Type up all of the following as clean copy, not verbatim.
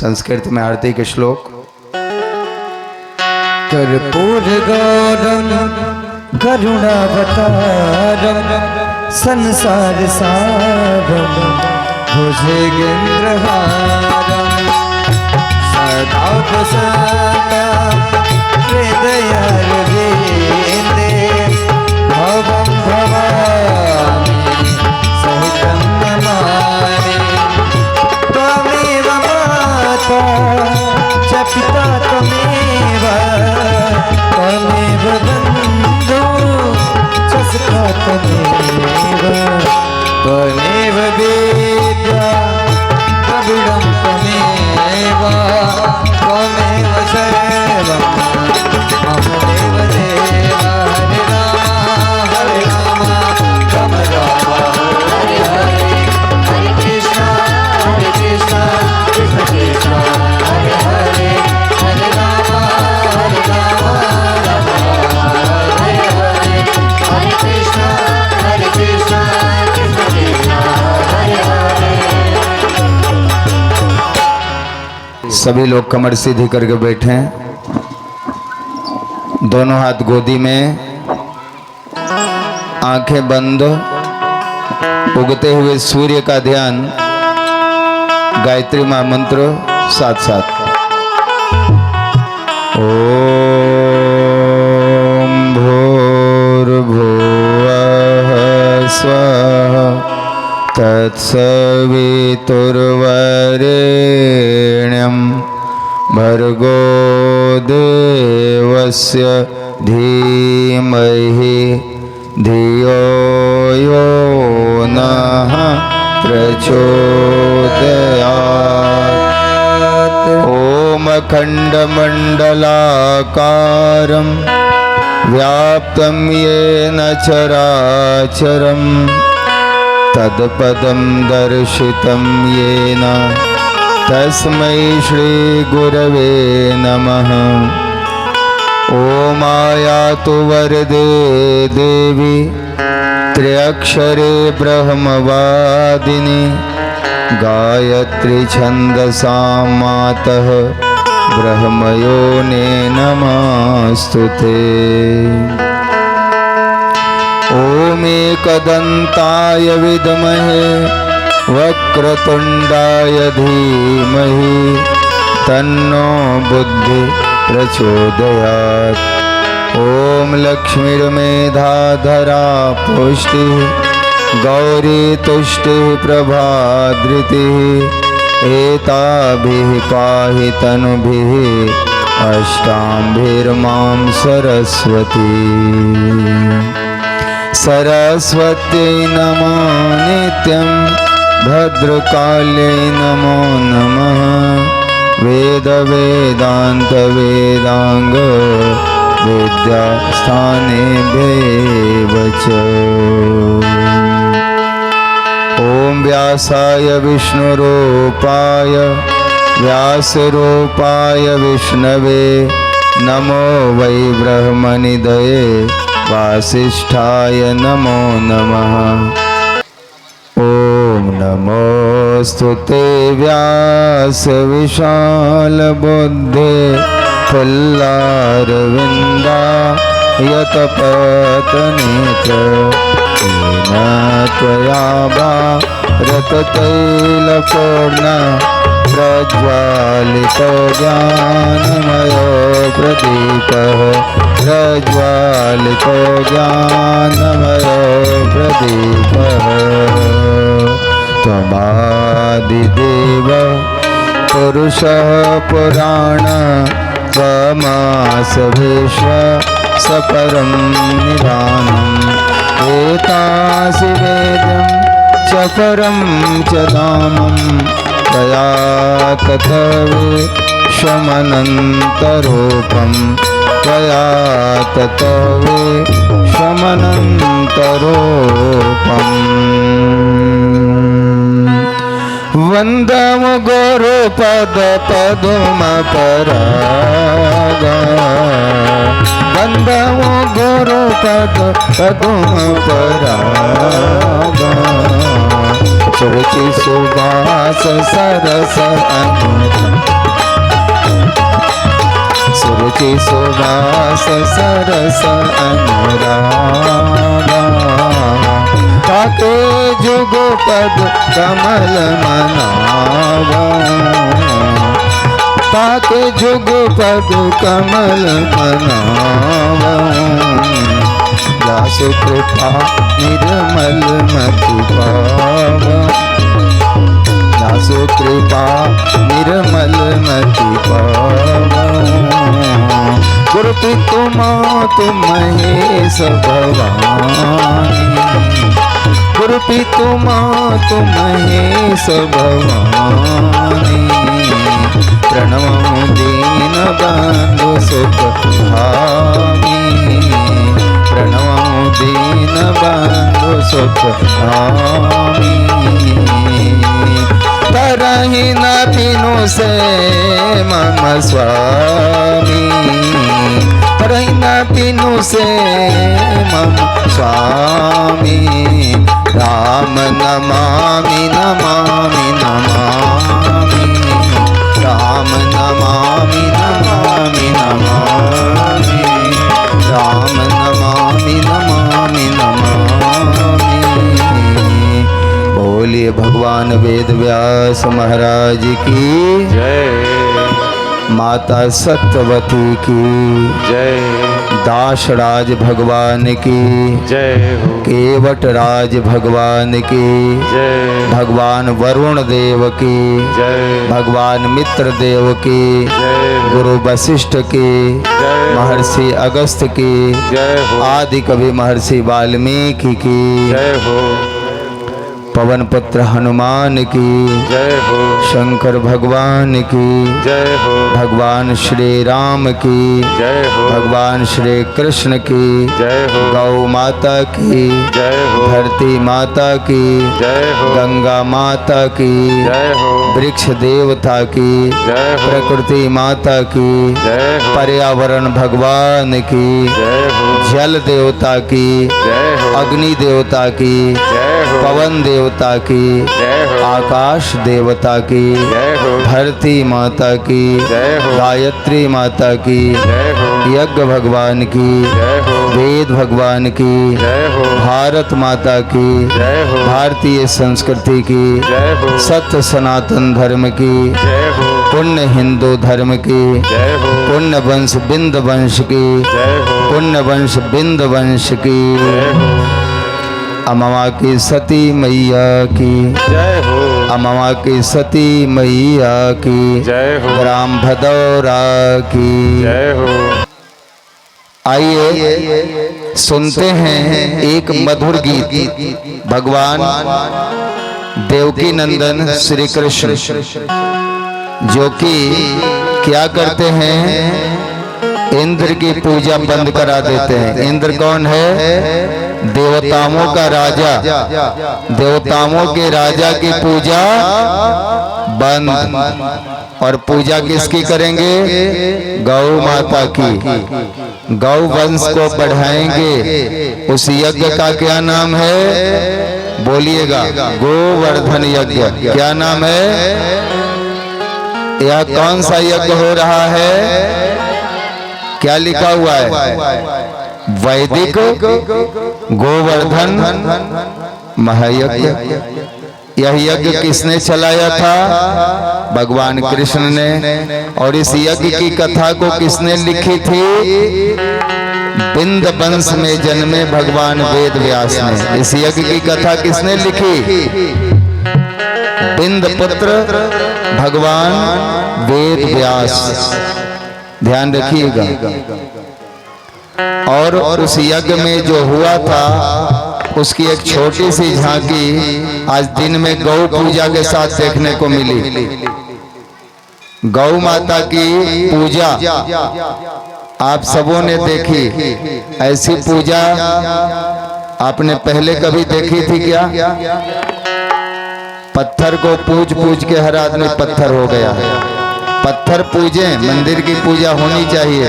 संस्कृत में आरती के श्लोक। कर्पूर गौरम करुणावतारम संसार सारम भुजगेन्द्रहारम सदा प्रसन्नं हृदयारविन्दे भवं भवामि सहितं नमामि। त्वमेव माता च पिता त्वमेव बन्धु च सखा त्वमेव वेद्या प्रवीणं त्वमेव सर्वं मम देव देव। हरे राम राम राम हरे हरे, हरे कृष्ण कृष्ण कृष्ण हरे हरे, हरे राम राम हरे हरे, हरे कृष्ण कृष्ण कृष्ण हरे हरे। सभी लोग कमर सीधी करके बैठे, दोनों हाथ गोदी में, आंखें बंद, उगते हुए सूर्य का ध्यान, गायत्री महामंत्र साथ साथ। ओम भूर्भुवः स्वः तत्सवितुर्वरेण्यं भर्गो देवस्य धीमहि धियो यो नः प्रचोदयात्। ओम अखण्डमण्डलाकारं व्याप्तं येन चराचरं तत्पदं दर्शितं येन तस्मै श्री गुरवे नमः। ओम आयातु वरदे देवी त्र्यक्षरे ब्रह्मवादिनी गायत्री छन्दसां मातः ब्रह्मयोने नमस्तुते। ओम एकदन्ताय विद्महे वक्रतुण्डाय धीमहि तन्नो बुद्धि प्रचोदयात्। ओम लक्ष्मीर्मेधाधरा पुष्टिः गौरी तुष्टिः प्रभाधृतिः एताभिः पाहि तनुभिः अष्टाम्भिर्मां सरस्वती। सरस्वत्यै नमो नित्यं भद्रकाल्यै नमो नमः। वेद वेदांत वेदांग विद्यास्थानेभ्येव च। ओम व्यासाय विष्णुरूपाय व्यासरूपाय विष्णवे नमो वै ब्रह्मनिधये वासिष्ठाय नमो नमः। ओम नमोस्तुते व्यास विशाल बुद्धे फुल्लारविन्दायतपतनेत्र येन त्वया भारततैलपूर्ण प्रज्वालितो ज्ञानमयो प्रदीपः प्रज्वालितो ज्ञानमयो प्रदीपः। त्वमादिदेव पुरुषः पुराण त्वमास विश्व सपरं निधानम् एतासि वेद्यं च परं च धामं त्वया ततविश्वमनन्तरूपं त्वया ततविश्वमनन्तरूपम्। वन्दं गुरुपद पदुम परागा वन्दं गुरुपद पदुम परागा सुरुचि सुबास सरस अनुराग सुरुचि सुबास सरस अनुरागा ताके जुग पद कमल मनावा ताके जुग पद कमल मनावा दासु कृपा निर्मल मति पावा दासु कृपा निर्मल मति पावा गुरु पितु मातु महेश भवानी गुरु पितु मातु महेश भवानी प्रणव दीन बंधु सुख भामी प्रणव दीन बंधु सुख भामी तरहि न पिनु से मम स्वामी तरहि न पिनु से मम स्वामी राम नमामि नमामि नमामि राम नमामि नमामि नमामि राम नमामि नमामि नमामि। बोलिए भगवान वेद व्यास महाराज की जय माता सत्यवती की जय दासराज भगवान की जय हो केवट राज भगवान की जय भगवान वरुण देव की जय भगवान मित्र देव की जय गुरु वशिष्ठ की जय महर्षि अगस्त्य की जय हो आदि कवि महर्षि वाल्मीकि की जय हो पवन पुत्र हनुमान की जय हो शंकर भगवान की जय हो भगवान श्री राम की जय हो भगवान श्री कृष्ण की जय हो गौ माता की जय हो धरती माता की जय हो गंगा माता की जय हो वृक्ष देवता की जय हो प्रकृति माता की जय हो पर्यावरण भगवान की जय हो जल देवता की जय हो अग्नि देवता की जय हो पवन देवता की जय हो आकाश देवता की जय हो धरती माता की जय हो गायत्री माता की जय हो यज्ञ भगवान की जय हो वेद भगवान की जय हो भारत माता की जय हो भारतीय संस्कृति की जय हो सत्य सनातन धर्म की जय हो पुण्य हिंदू धर्म की जय हो पुण्य वंश बिंद वंश की जय हो पुण्य वंश बिंद वंश की जय हो अमवा की सती मैया की जय हो अमवा की सती मैया की जय हो ग्राम भदौरा की जय हो आइए सुनते हैं एक मधुर गीत भगवान देवकी नंदन श्री कृष्ण जो कि क्या करते हैं इंद्र की पूजा बंद करा देते हैं। इंद्र कौन है? देवताओं का राजा। देवताओं के राजा की पूजा बंद और पूजा किसकी करेंगे? गौ माता की। गौ वंश को बढ़ाएंगे। उस यज्ञ का क्या नाम है? बोलिएगा, गोवर्धन यज्ञ। क्या नाम है? यह कौन सा यज्ञ हो रहा है? क्या लिखा हुआ है? वैदिक गोवर्धन महायज्ञ। यह यज्ञ किसने चलाया था? भगवान कृष्ण ने। और इस यज्ञ की कथा को किसने लिखी थी? बिंद वंश में जन्मे भगवान वेद व्यास ने। इस यज्ञ की कथा किसने लिखी? बिंद पुत्र भगवान वेद व्यास। ध्यान रखिएगा। और उस यज्ञ में जो हुआ था उसकी एक छोटी सी झांकी आज दिन में गौ पूजा के साथ देखने को मिली। गौ माता की पूजा आप सबों ने देखी। ऐसी पूजा आपने पहले कभी देखी थी क्या? पत्थर को पूज पूज के हर आदमी पत्थर हो गया है। पत्थर पूजे, मंदिर की पूजा होनी चाहिए,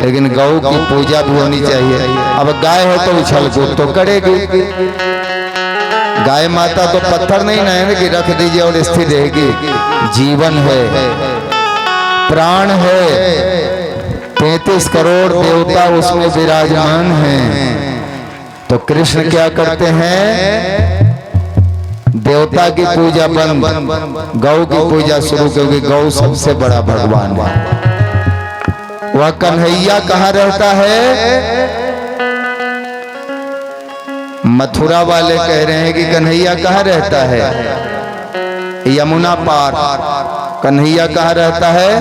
लेकिन गौ की पूजा भी होनी चाहिए। अब गाय है तो उछल कूद तो करेगी। गाय माता तो पत्थर नहीं ना कि रख दीजिए और स्थिर रहेगी। जीवन है, प्राण है, 33 करोड़ देवता उसमें विराजमान हैं। तो कृष्ण क्या करते हैं? देवता की पूजा बंद, गौ की पूजा शुरू, क्योंकि गौ सबसे बड़ा भगवान है। वह कन्हैया कहाँ रहता है? मथुरा वाले कह रहे हैं कि कन्हैया कहाँ रहता है? यमुना पार। कन्हैया कहाँ रहता है?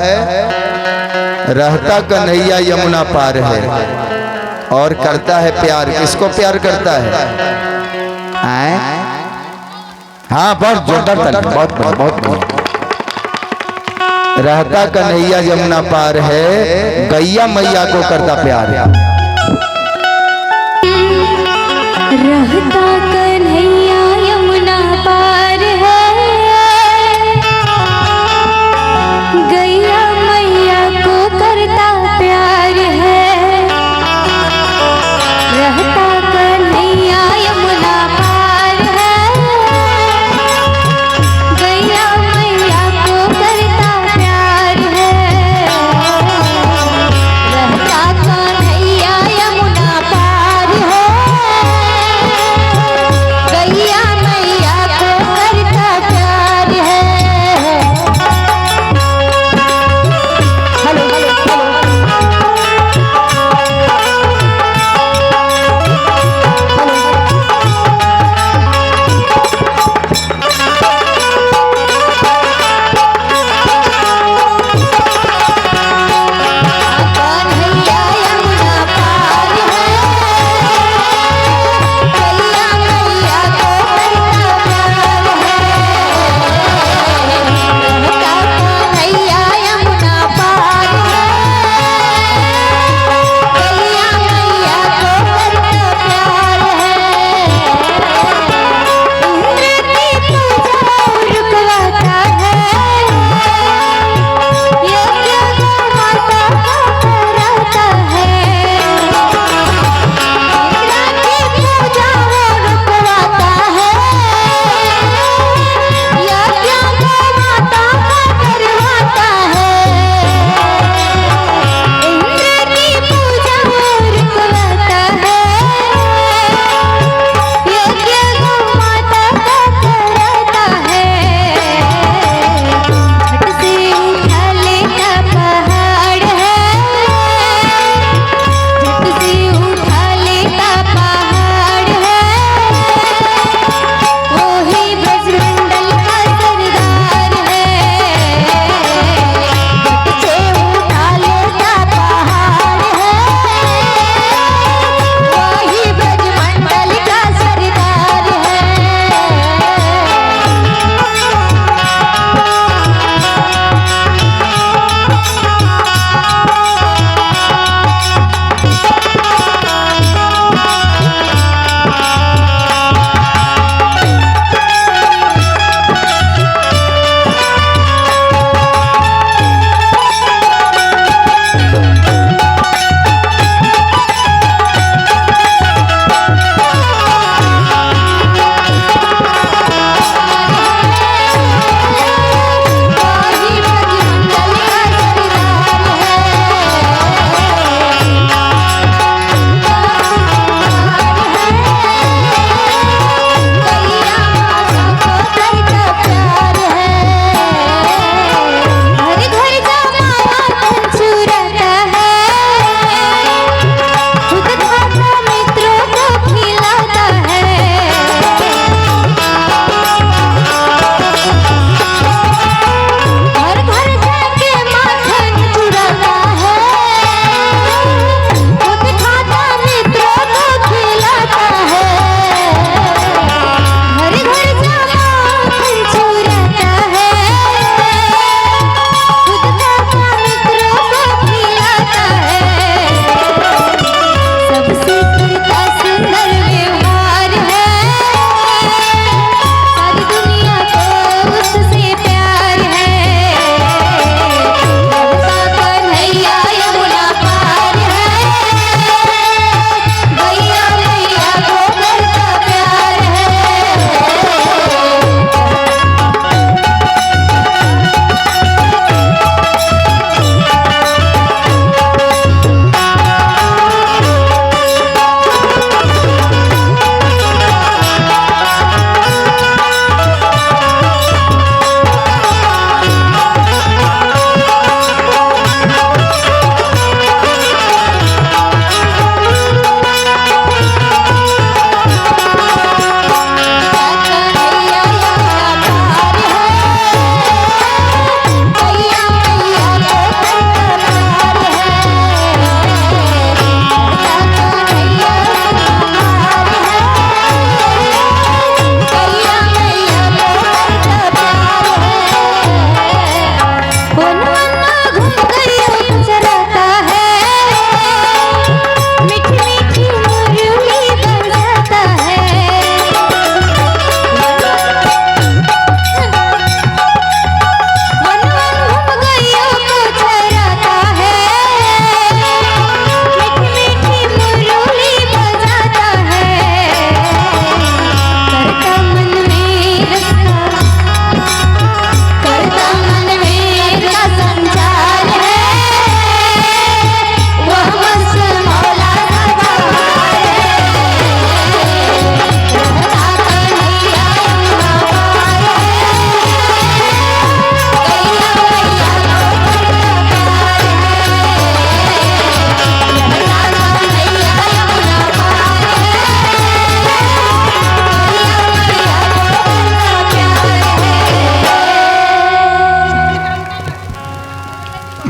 रहता कन्हैया यमुना पार है और करता है प्यार। किसको प्यार करता है? आए? हाँ, बहुत जोरदार, बहुत बहुत। रहता कन्हैया यमुना पार है, गैया मैया को करता प्यार। रहता कन्हैया यमुना पार है, गैया मैया को करता प्यार है। रहता कन्हैया यमुना पार है, गैया मैया को करता प्यार है। रहता कन्हैया यमुना पार है,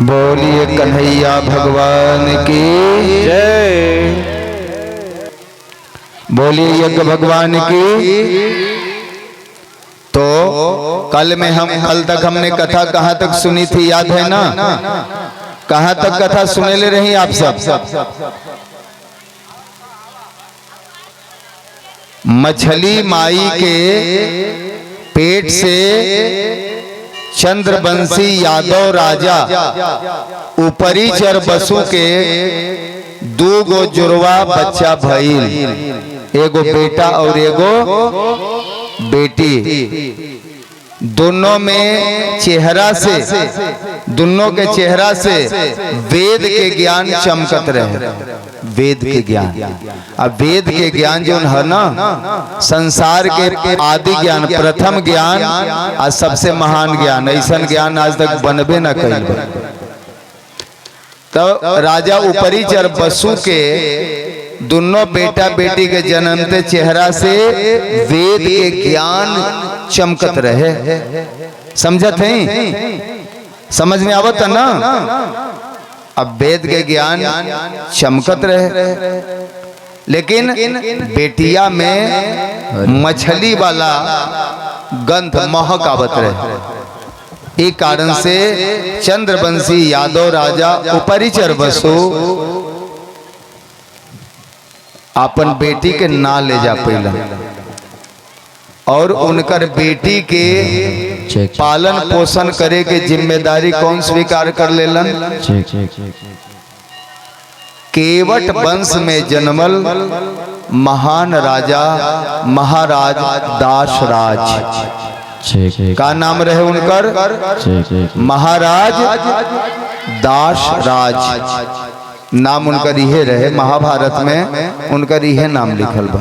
बोलिए कन्हैया भगवान की, जय। बोलिए यज्ञ भगवान की। तो कल तक हमने कथा कहाँ तक सुनी थी, याद है ना? कहाँ तक कथा सुने ले रही आप सब? मछली माई के पेट से चंद्रवंशी यादव राजा ऊपरी चर बसु के दो गो जुड़वा बच्चा भइल, एगो बेटा और एगो बेटी। दोनों में चेहरा से, दोनों के चेहरा से वेद के ज्ञान चमकत रहे, वेद के ज्ञान। अब वेद के ज्ञान जो है ना, संसार के आदि ज्ञान, प्रथम ज्ञान और सबसे महान ज्ञान, ऐसा ज्ञान आज तक बनबे न कइल। तो राजा ऊपरी चर बसु के दोनों बेटा बेटी के जन्मते चेहरा से वेद के ज्ञान चमकत रहे। समझत हैं? समझ में आवत ना? अब वेद के ज्ञान चमकत रहे, लेकिन बेटिया में मछली वाला गंध महक आवत रहे। एक कारण से चंद्रवंशी यादव राजा ऊपरी चर बसु अपन बेटी के ना ले जा पैला, और उनकर बेटी के पालन पोषण करे के जिम्मेदारी कौन स्वीकार कर लेलन? केवट वंश में जन्मल महान राजा महाराज दासराज। का नाम रहे उनकर? महाराज दासराज नाम उनकर इहे रहे। महाभारत में उनकर इहे नाम लिखल बा।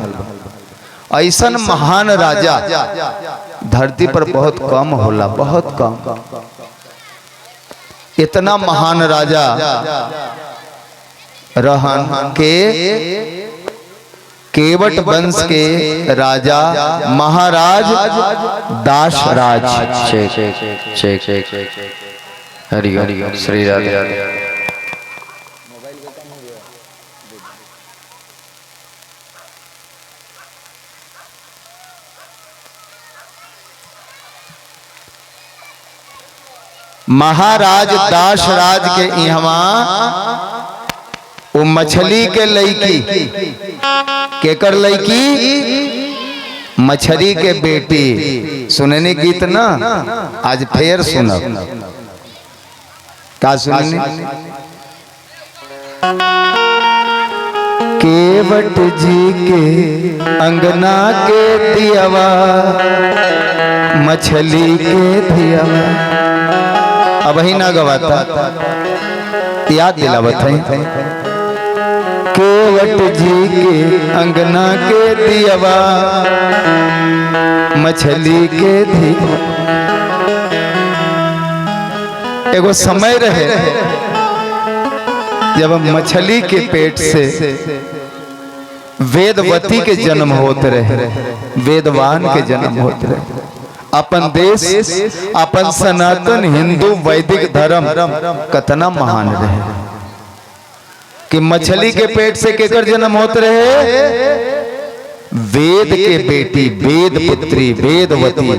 ऐसन महान राजा धरती पर बहुत कम होला, बहुत कम। इतना महान राजा रहन के केवट वंश के राजा महाराज दासराज। हरि ओम श्री राधे। महाराज दासराज के यहाँ वो मछली के लड़की, केकर लड़की? मछली के बेटी। सुनने गीत ना, आज फिर सुनब। का सुनने? केवट जी के अंगना के दियावा, मछली के दियावा। अब ही ना गवाता, याद दिलावत है। केवट जी के अंगना के दियावा, मछली के दियावा। एगो समय रहे जब मछली के पेट से वेदवती के जन्म होते रहे, वेदवान के जन्म होते रहे। अपन देश, अपन सनातन हिंदू वैदिक धर्म कतना महान रहे कि मछली के पेट से केकर जन्म होते रहे? वेद के बेटी, वेद पुत्री, वेदवती।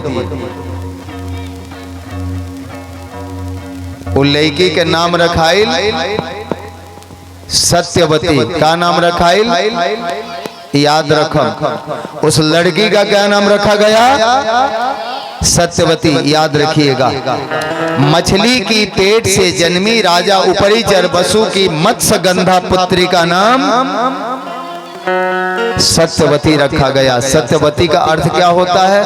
उस लड़की के नाम रखाइल सत्यवती। का नाम रखाइल? याद रखो। उस लड़की का क्या नाम रखा गया? सत्यवती। याद रखिएगा। मछली की पेट से जन्मी राजा ऊपरी चर बसु की मत्स्यगंधा पुत्री का नाम सत्यवती रखा गया। सत्यवती का अर्थ क्या होता है?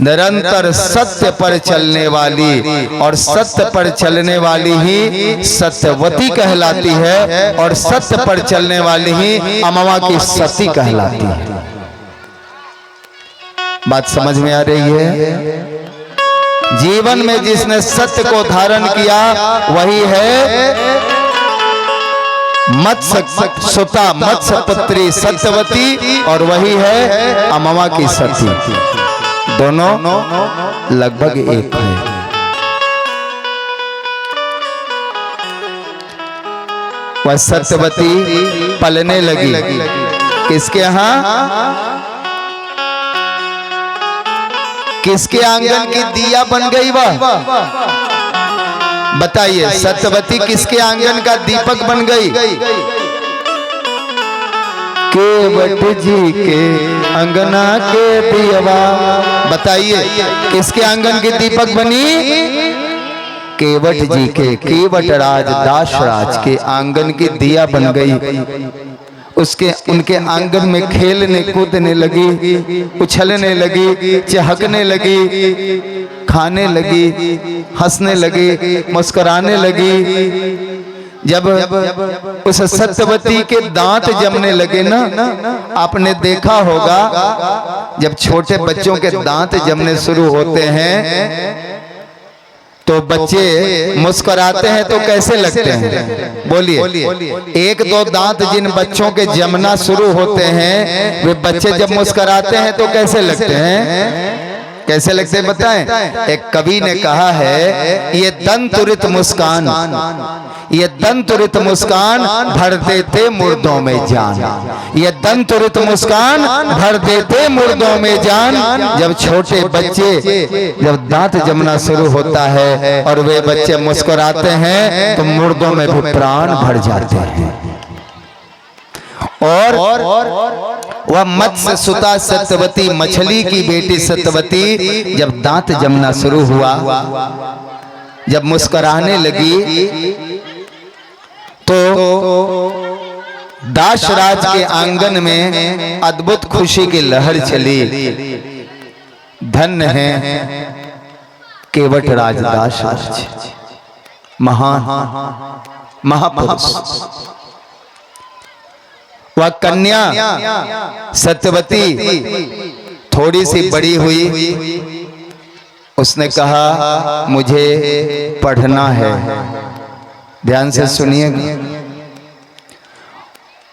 निरंतर सत्य पर चलने वाली, और सत्य पर चलने वाली ही सत्यवती कहलाती है, और सत्य पर चलने वाली ही अमवा की सती कहलाती है। बात समझ में आ रही है? जीवन में जिसने सत्य को धारण किया वही है मत्स्य सुता, मत्स्य पुत्री सत्यवती, और वही है अमवा की सती। दोनों लगभग एक है। वह सत्यवती पलने लगी। किसके यहाँ? किसके आंगन की दिया बन गई वह? बताइए, सत्यवती किसके आंगन का दीपक बन गई? केवट जी के अंगना के दियवा। बताइए, किसके आंगन की दीपक बनी? केवट जी के, केवट राज दास राज के आंगन की दिया बन गई। उसके उनके आंगन में खेलने कूदने लगी, उछलने लगी, चहकने लगी, खाने लगी, हंसने लगी, मुस्कुराने लगी। जब उस सत्यवती के दांत जमने लगे ना, आपने देखा होगा जब छोटे बच्चों के दांत जमने शुरू होते हैं तो बच्चे मुस्कुराते हैं तो कैसे लगते हैं? बोलिए। एक दो दांत जिन बच्चों के जमना शुरू होते हैं, वे बच्चे जब मुस्कुराते हैं तो कैसे लगते हैं? कैसे लगते हैं बताएं? एक कवि ने कहा है, ये दंतुरित मुस्कान, ये दंतुरित मुस्कान भर देते मुर्दों में जान। ये दंतुरित मुस्कान भर देते मुर्दों में जान। जब छोटे बच्चे, जब दांत जमना शुरू होता है और वे बच्चे मुस्कुराते हैं तो मुर्दों में भी प्राण भर जाते हैं। और वह मत्स्य सुता सत्यवती, मछली की बेटी सत्यवती, जब दांत जमना शुरू हुआ, जब मुस्कुराने लगी तो दासराज के आंगन में अद्भुत खुशी की लहर चली। धन्य है केवट राज दासराज, महान महापुरुष। वह कन्या सत्यवती थोड़ी सी बड़ी हुई, उसने कहा मुझे पढ़ना है। ध्यान से सुनिएगा,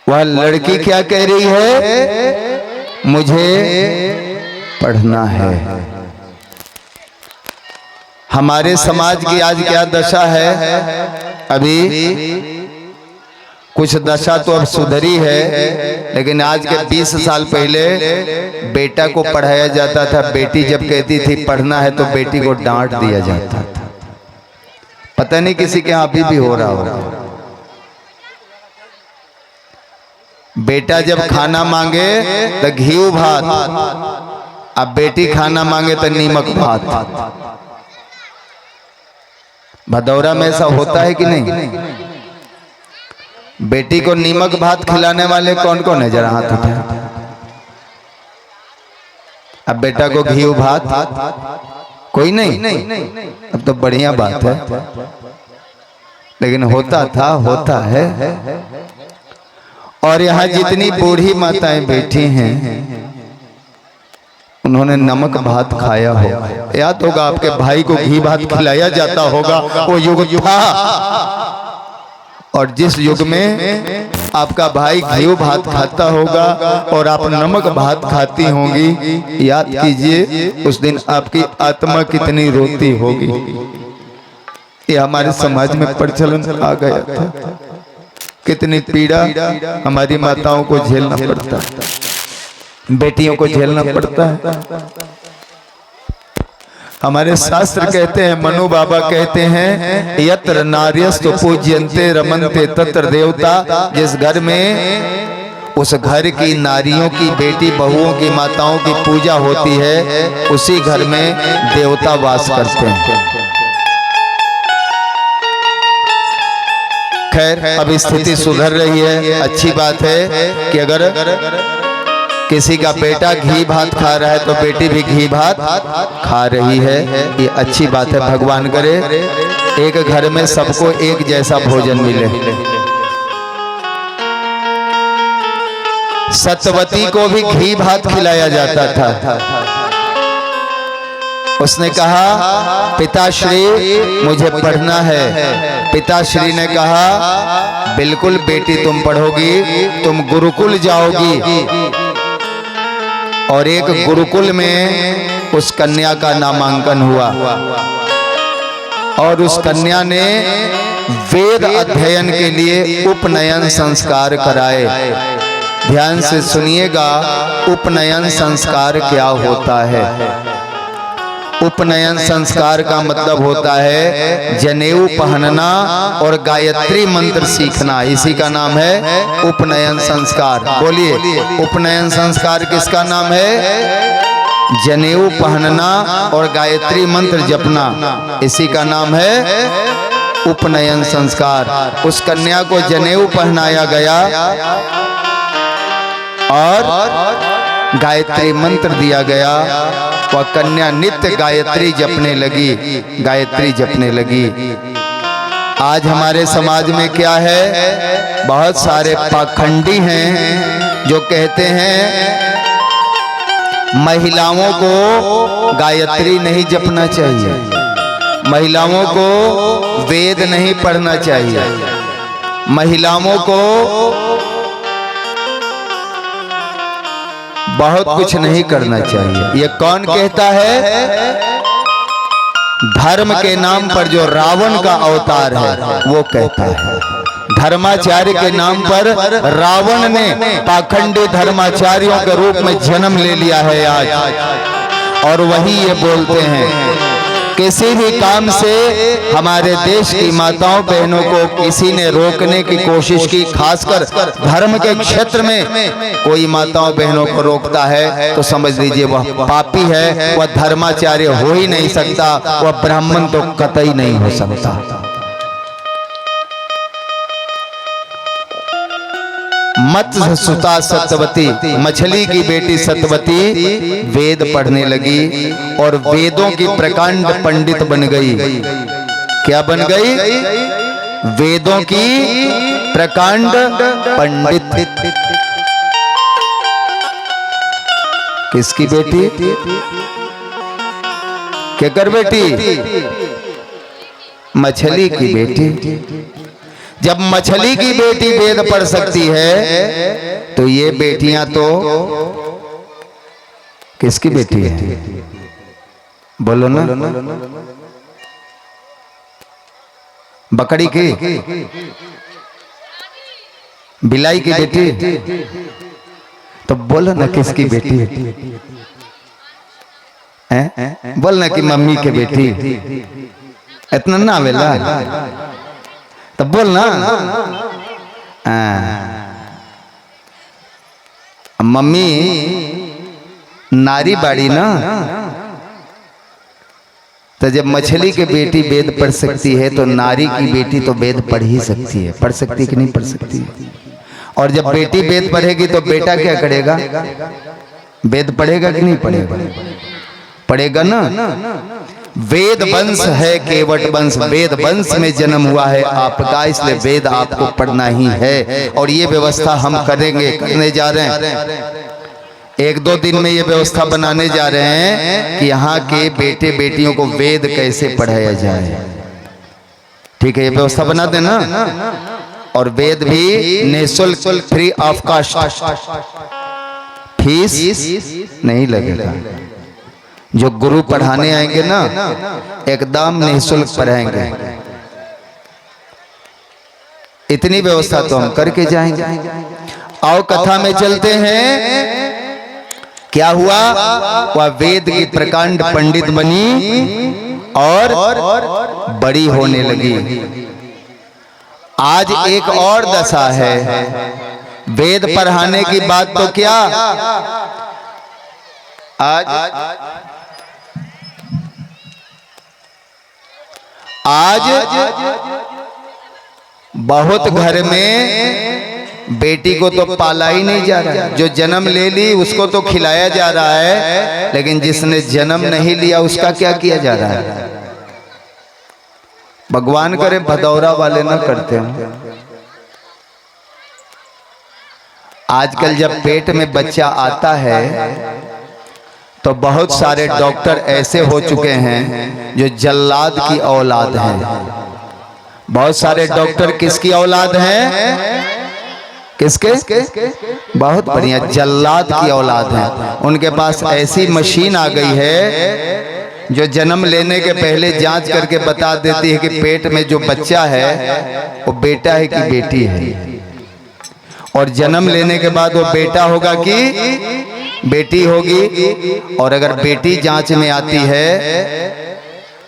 वह लड़की क्या कह रही है? मुझे पढ़ना है। हमारे समाज की आज क्या दशा है? अभी कुछ दशा तो अब सुधरी है, लेकिन आज के 20 साल पहले बेटा को पढ़ाया जाता था। बेटी जब कहती थी पढ़ना है तो बेटी को डांट दिया जाता था। पता नहीं किसी के यहाँ अभी भी हो रहा होगा। बेटा जब खाना मांगे तो घी भात, अब बेटी खाना मांगे तो नीमक भात। भदौरा में ऐसा होता है कि नहीं? बेटी को नीमक भात खिलाने वाले कौन कौन है? जरा हाथ उठाए। अब बेटा को घी भात कोई नहीं? अब तो बढ़िया बात है, लेकिन होता था, होता है। और यहाँ जितनी बूढ़ी माताएं बैठी हैं, उन्होंने नमक भात खाया होगा। याद होगा आपके भाई को घी भात खिलाया जाता होगा, वो युग था। और जिस युग में आपका भाई घी भात खाता होगा और आप नमक भात खाती होंगी, याद कीजिए उस दिन आपकी आत्मा कितनी रोती होगी। ये हमारे समाज में प्रचलन आ गया था। कितनी पीड़ा हमारी माताओं को झेलना पड़ता है, बेटियों को झेलना पड़ता है। हमारे शास्त्र कहते हैं, मनु बाबा कहते हैं, यत्र नार्यस्तु पूज्यन्ते रमन्ते तत्र देवता। जिस घर में उस घर की नारियों की, बेटी बहुओं की, माताओं की पूजा होती है, उसी घर में देवता वास करते हैं। खैर अब स्थिति सुधर रही है, अच्छी बात है कि अगर किसी का बेटा घी भात खा रहा है तो बेटी भी घी भात खा रही है, ये अच्छी बात है। भगवान करे एक घर में सबको एक जैसा भोजन मिले। सत्यवती को भी घी भात खिलाया जाता था। उसने कहा पिताश्री मुझे पढ़ना है। पिताश्री ने कहा बिल्कुल बेटी तुम पढ़ोगी, तुम गुरुकुल जाओगी। और एक गुरुकुल में उस कन्या का नामांकन हुआ और उस कन्या ने वेद अध्ययन के लिए उपनयन संस्कार कराए। ध्यान से सुनिएगा, उपनयन संस्कार क्या होता है। उपनयन संस्कार का मतलब होता है जनेऊ पहनना और गायत्री मंत्र सीखना, इसी का नाम है उपनयन संस्कार। बोलिए, उपनयन संस्कार किसका नाम है? जनेऊ पहनना और गायत्री मंत्र जपना, इसी का नाम है उपनयन संस्कार। उस कन्या को जनेऊ पहनाया गया और गायत्री मंत्र दिया गया। वह कन्या नित्य गायत्री जपने लगी, गायत्री जपने लगी। आज हमारे समाज में क्या है, बहुत सारे पाखंडी हैं जो कहते हैं महिलाओं को गायत्री नहीं जपना चाहिए, महिलाओं को वेद नहीं पढ़ना चाहिए, महिलाओं को बहुत कुछ नहीं करना चाहिए। ये कौन कहता है? धर्म के नाम पर जो रावण का अवतार है वो कहता है। धर्माचार्य के नाम पर रावण ने पाखंडी धर्माचार्यों के रूप में जन्म ले लिया है आज, और वही ये बोलते हैं किसी भी काम से हमारे देश की माताओं बहनों को किसी ने रोकने की कोशिश की, खासकर धर्म के क्षेत्र में कोई माताओं बहनों को रोकता है तो समझ लीजिए वह पापी है, वह धर्माचार्य हो ही नहीं सकता, वह ब्राह्मण तो कतई नहीं हो सकता। मत्स्य सुता सत्यवती, मछली की बेटी सत्यवती वेद पढ़ने लगी और वेदों की प्रकांड पंडित बन गई। क्या बन गई? वेदों की प्रकांड पंडित। किसकी बेटी? केकर बेटी? मछली की बेटी। जब मछली की बेटी वेद पढ़ सकती है तो ये बेटियां तो किसकी बेटी है? बोलो ना। बकरी की, बिलाई की बेटी? तो बोलो ना किसकी बेटी है? बोलना कि मम्मी की बेटी। इतना ना वेला तो बोलना। मम्मी नारी बाड़ी ना, तो जब मछली की बेटी वेद पढ़ सकती है तो नारी की बेटी तो वेद पढ़ ही सकती है। पढ़ सकती है कि नहीं पढ़ सकती? और जब बेटी वेद पढ़ेगी तो बेटा क्या करेगा? वेद पढ़ेगा कि नहीं पढ़ेगा? पढ़ेगा ना। वेद वंश है, केवट वंश, वेद वंश में जन्म हुआ है आपका, इसलिए वेद आपको पढ़ना ही है। और ये व्यवस्था हम करेंगे, करने जा रहे हैं। एक दो दिन में ये व्यवस्था बनाने जा रहे हैं कि यहाँ के बेटे बेटियों को वेद कैसे पढ़ाया जाए। ठीक है, ये व्यवस्था बना देना। और वेद भी निःशुल्क, फ्री ऑफ कॉस्ट, फीस नहीं लगेगा। जो गुरु पढ़ाने आएंगे ना एकदम निःशुल्क पढ़ाएंगे। इतनी व्यवस्था तो हम करके जाएंगे। आओ कथा में चलते हैं। क्या हुआ? वह वेद की प्रकांड पंडित बनी और बड़ी होने लगी। आज एक और दशा है। वेद पढ़ाने की बात तो क्या, आज बहुत घर में बेटी को तो पाला ही नहीं जा रहा है। जो जन्म ले ली उसको तो खिलाया जा रहा है, लेकिन जिसने जन्म नहीं लिया उसका क्या किया जा रहा है? भगवान करे भदौरा वाले ना करते हैं। आजकल जब पेट में बच्चा आता है तो बहुत सारे डॉक्टर ऐसे हो चुके हैं जो जल्लाद की औलाद हैं। बहुत सारे डॉक्टर किसकी औलाद हैं? किसके? बहुत बढ़िया, जल्लाद की औलाद हैं। उनके पास ऐसी मशीन आ गई है जो जन्म लेने के पहले जांच करके बता देती है कि पेट में जो बच्चा है वो बेटा है कि बेटी है, और जन्म लेने के बाद वो बेटा होगा कि बेटी होगी। और अगर बेटी जांच में आती है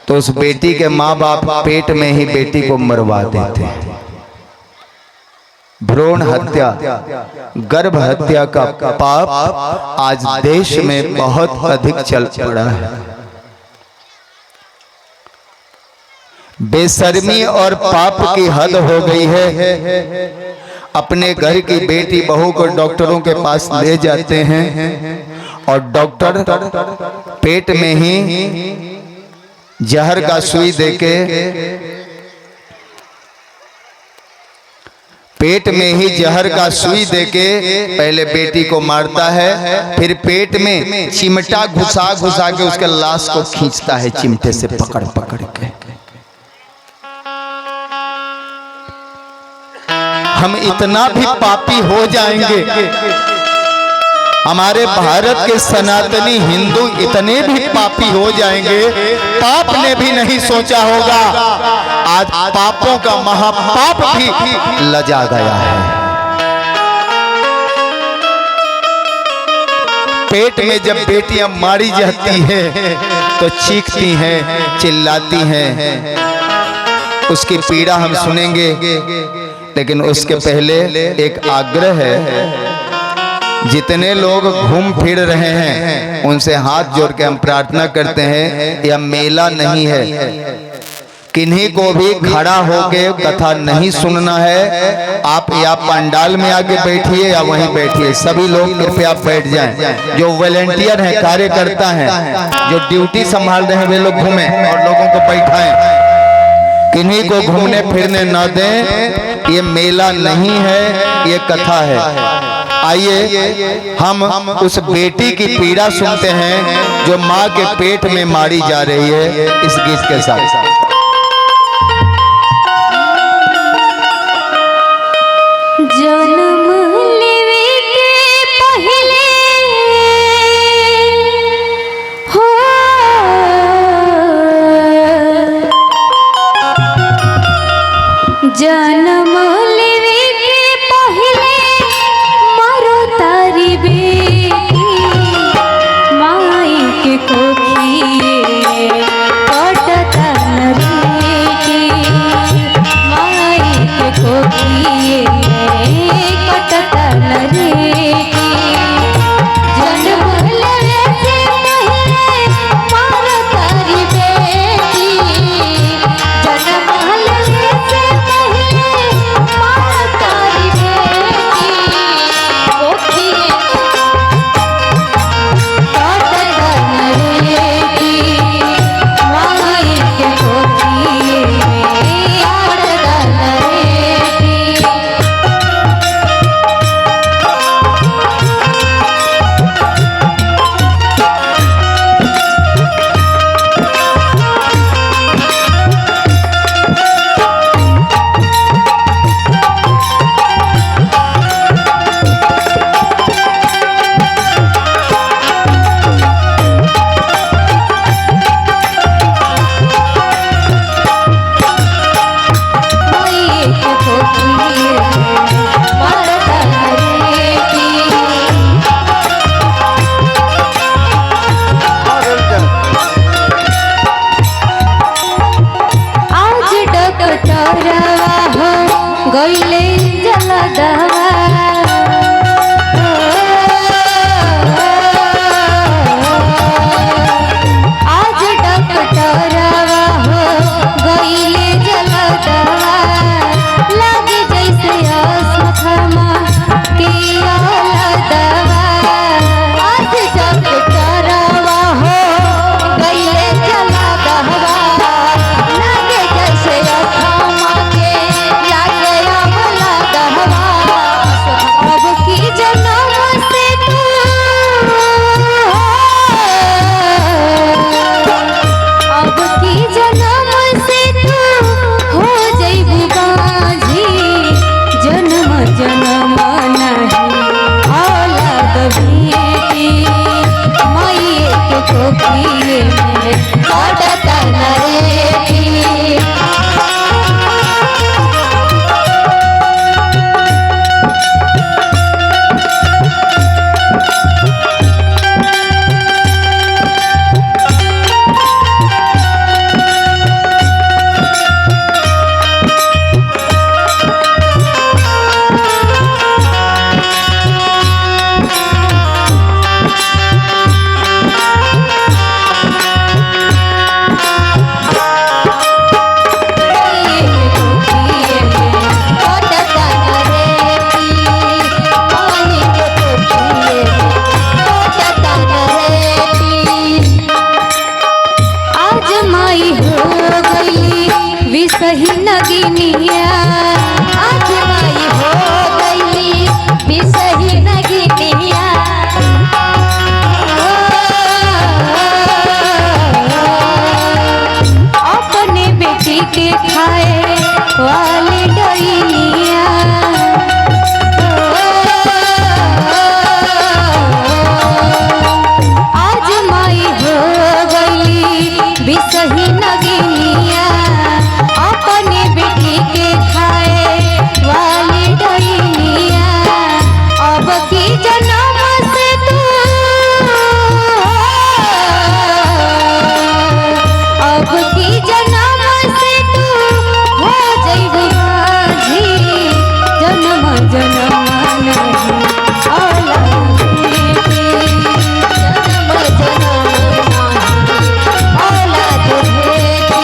तो उस बेटी के माँ बाप पेट में ही बेटी को मरवा देते हैं। भ्रूण हत्या, गर्भ हत्या का पाप आज देश में बहुत अधिक चल पड़ा है। बेशर्मी और पाप की हद हो गई है। अपने घर की बेटी बहू को डॉक्टरों के पास ले जाते हैं और डॉक्टर पेट में ही जहर का सुई देके, पेट में ही जहर का सुई देके पहले बेटी को मारता है, फिर पेट में चिमटा घुसा घुसा के उसके लाश को खींचता है चिमटे से पकड़ पकड़ के। हम इतना भी पापी हो जाएंगे, हमारे भारत के सनातनी हिंदू इतने भी पापी हो जाएंगे, पाप ने भी नहीं सोचा होगा आज पापों का महापाप भी लजा गया है। पेट में जब बेटियां मारी जाती हैं तो चीखती हैं, चिल्लाती हैं, उसकी पीड़ा हम सुनेंगे। लेकिन उसके पहले एक आग्रह है, जितने लोग घूम फिर रहे हैं उनसे हाथ जोड़ के हम प्रार्थना करते हैं, यह मेला नहीं है, किन्हीं को भी खड़ा होके कथा नहीं सुनना है। आप या पंडाल में आके बैठिए या वहीं बैठिए, सभी लोग कृपया बैठ जाएं। जो वॉलंटियर हैं, कार्यकर्ता हैं, जो ड्यूटी संभाल रहे हैं, वे लोग घूमें और लोगों को बैठाएं। किन्हीं को घूमने फिरने न दें, ये मेला नहीं है, ये कथा है। आइए हम उस बेटी की पीड़ा सुनते हैं जो माँ के पेट में मारी जा रही है, इस गीत के साथ। जन्म लेवे के पहले हो जन्म लेवे के पहले मारो तारी बेटी, माई के कोखिए कटता नरेटी, माई के कोखिए कटता नरेटी। जन्म लेवे से पहले मारो तारी बेटी, जन्म लेवे से पहले आज माई हो गई विसही नगिनिया आज माई हो गई विसही नगिनिया अपने बेटी के खाए वाली डैनिया आज माई हो गई विसही नगिनिया अपने बेटी के खाए वाली डैनिया अब की जन्म से तू अब की जन्म से तू हो जइबू माझी जन्म जन्म नहीं औलाद बेटी जन्म जन्म नहीं औलाद बेटी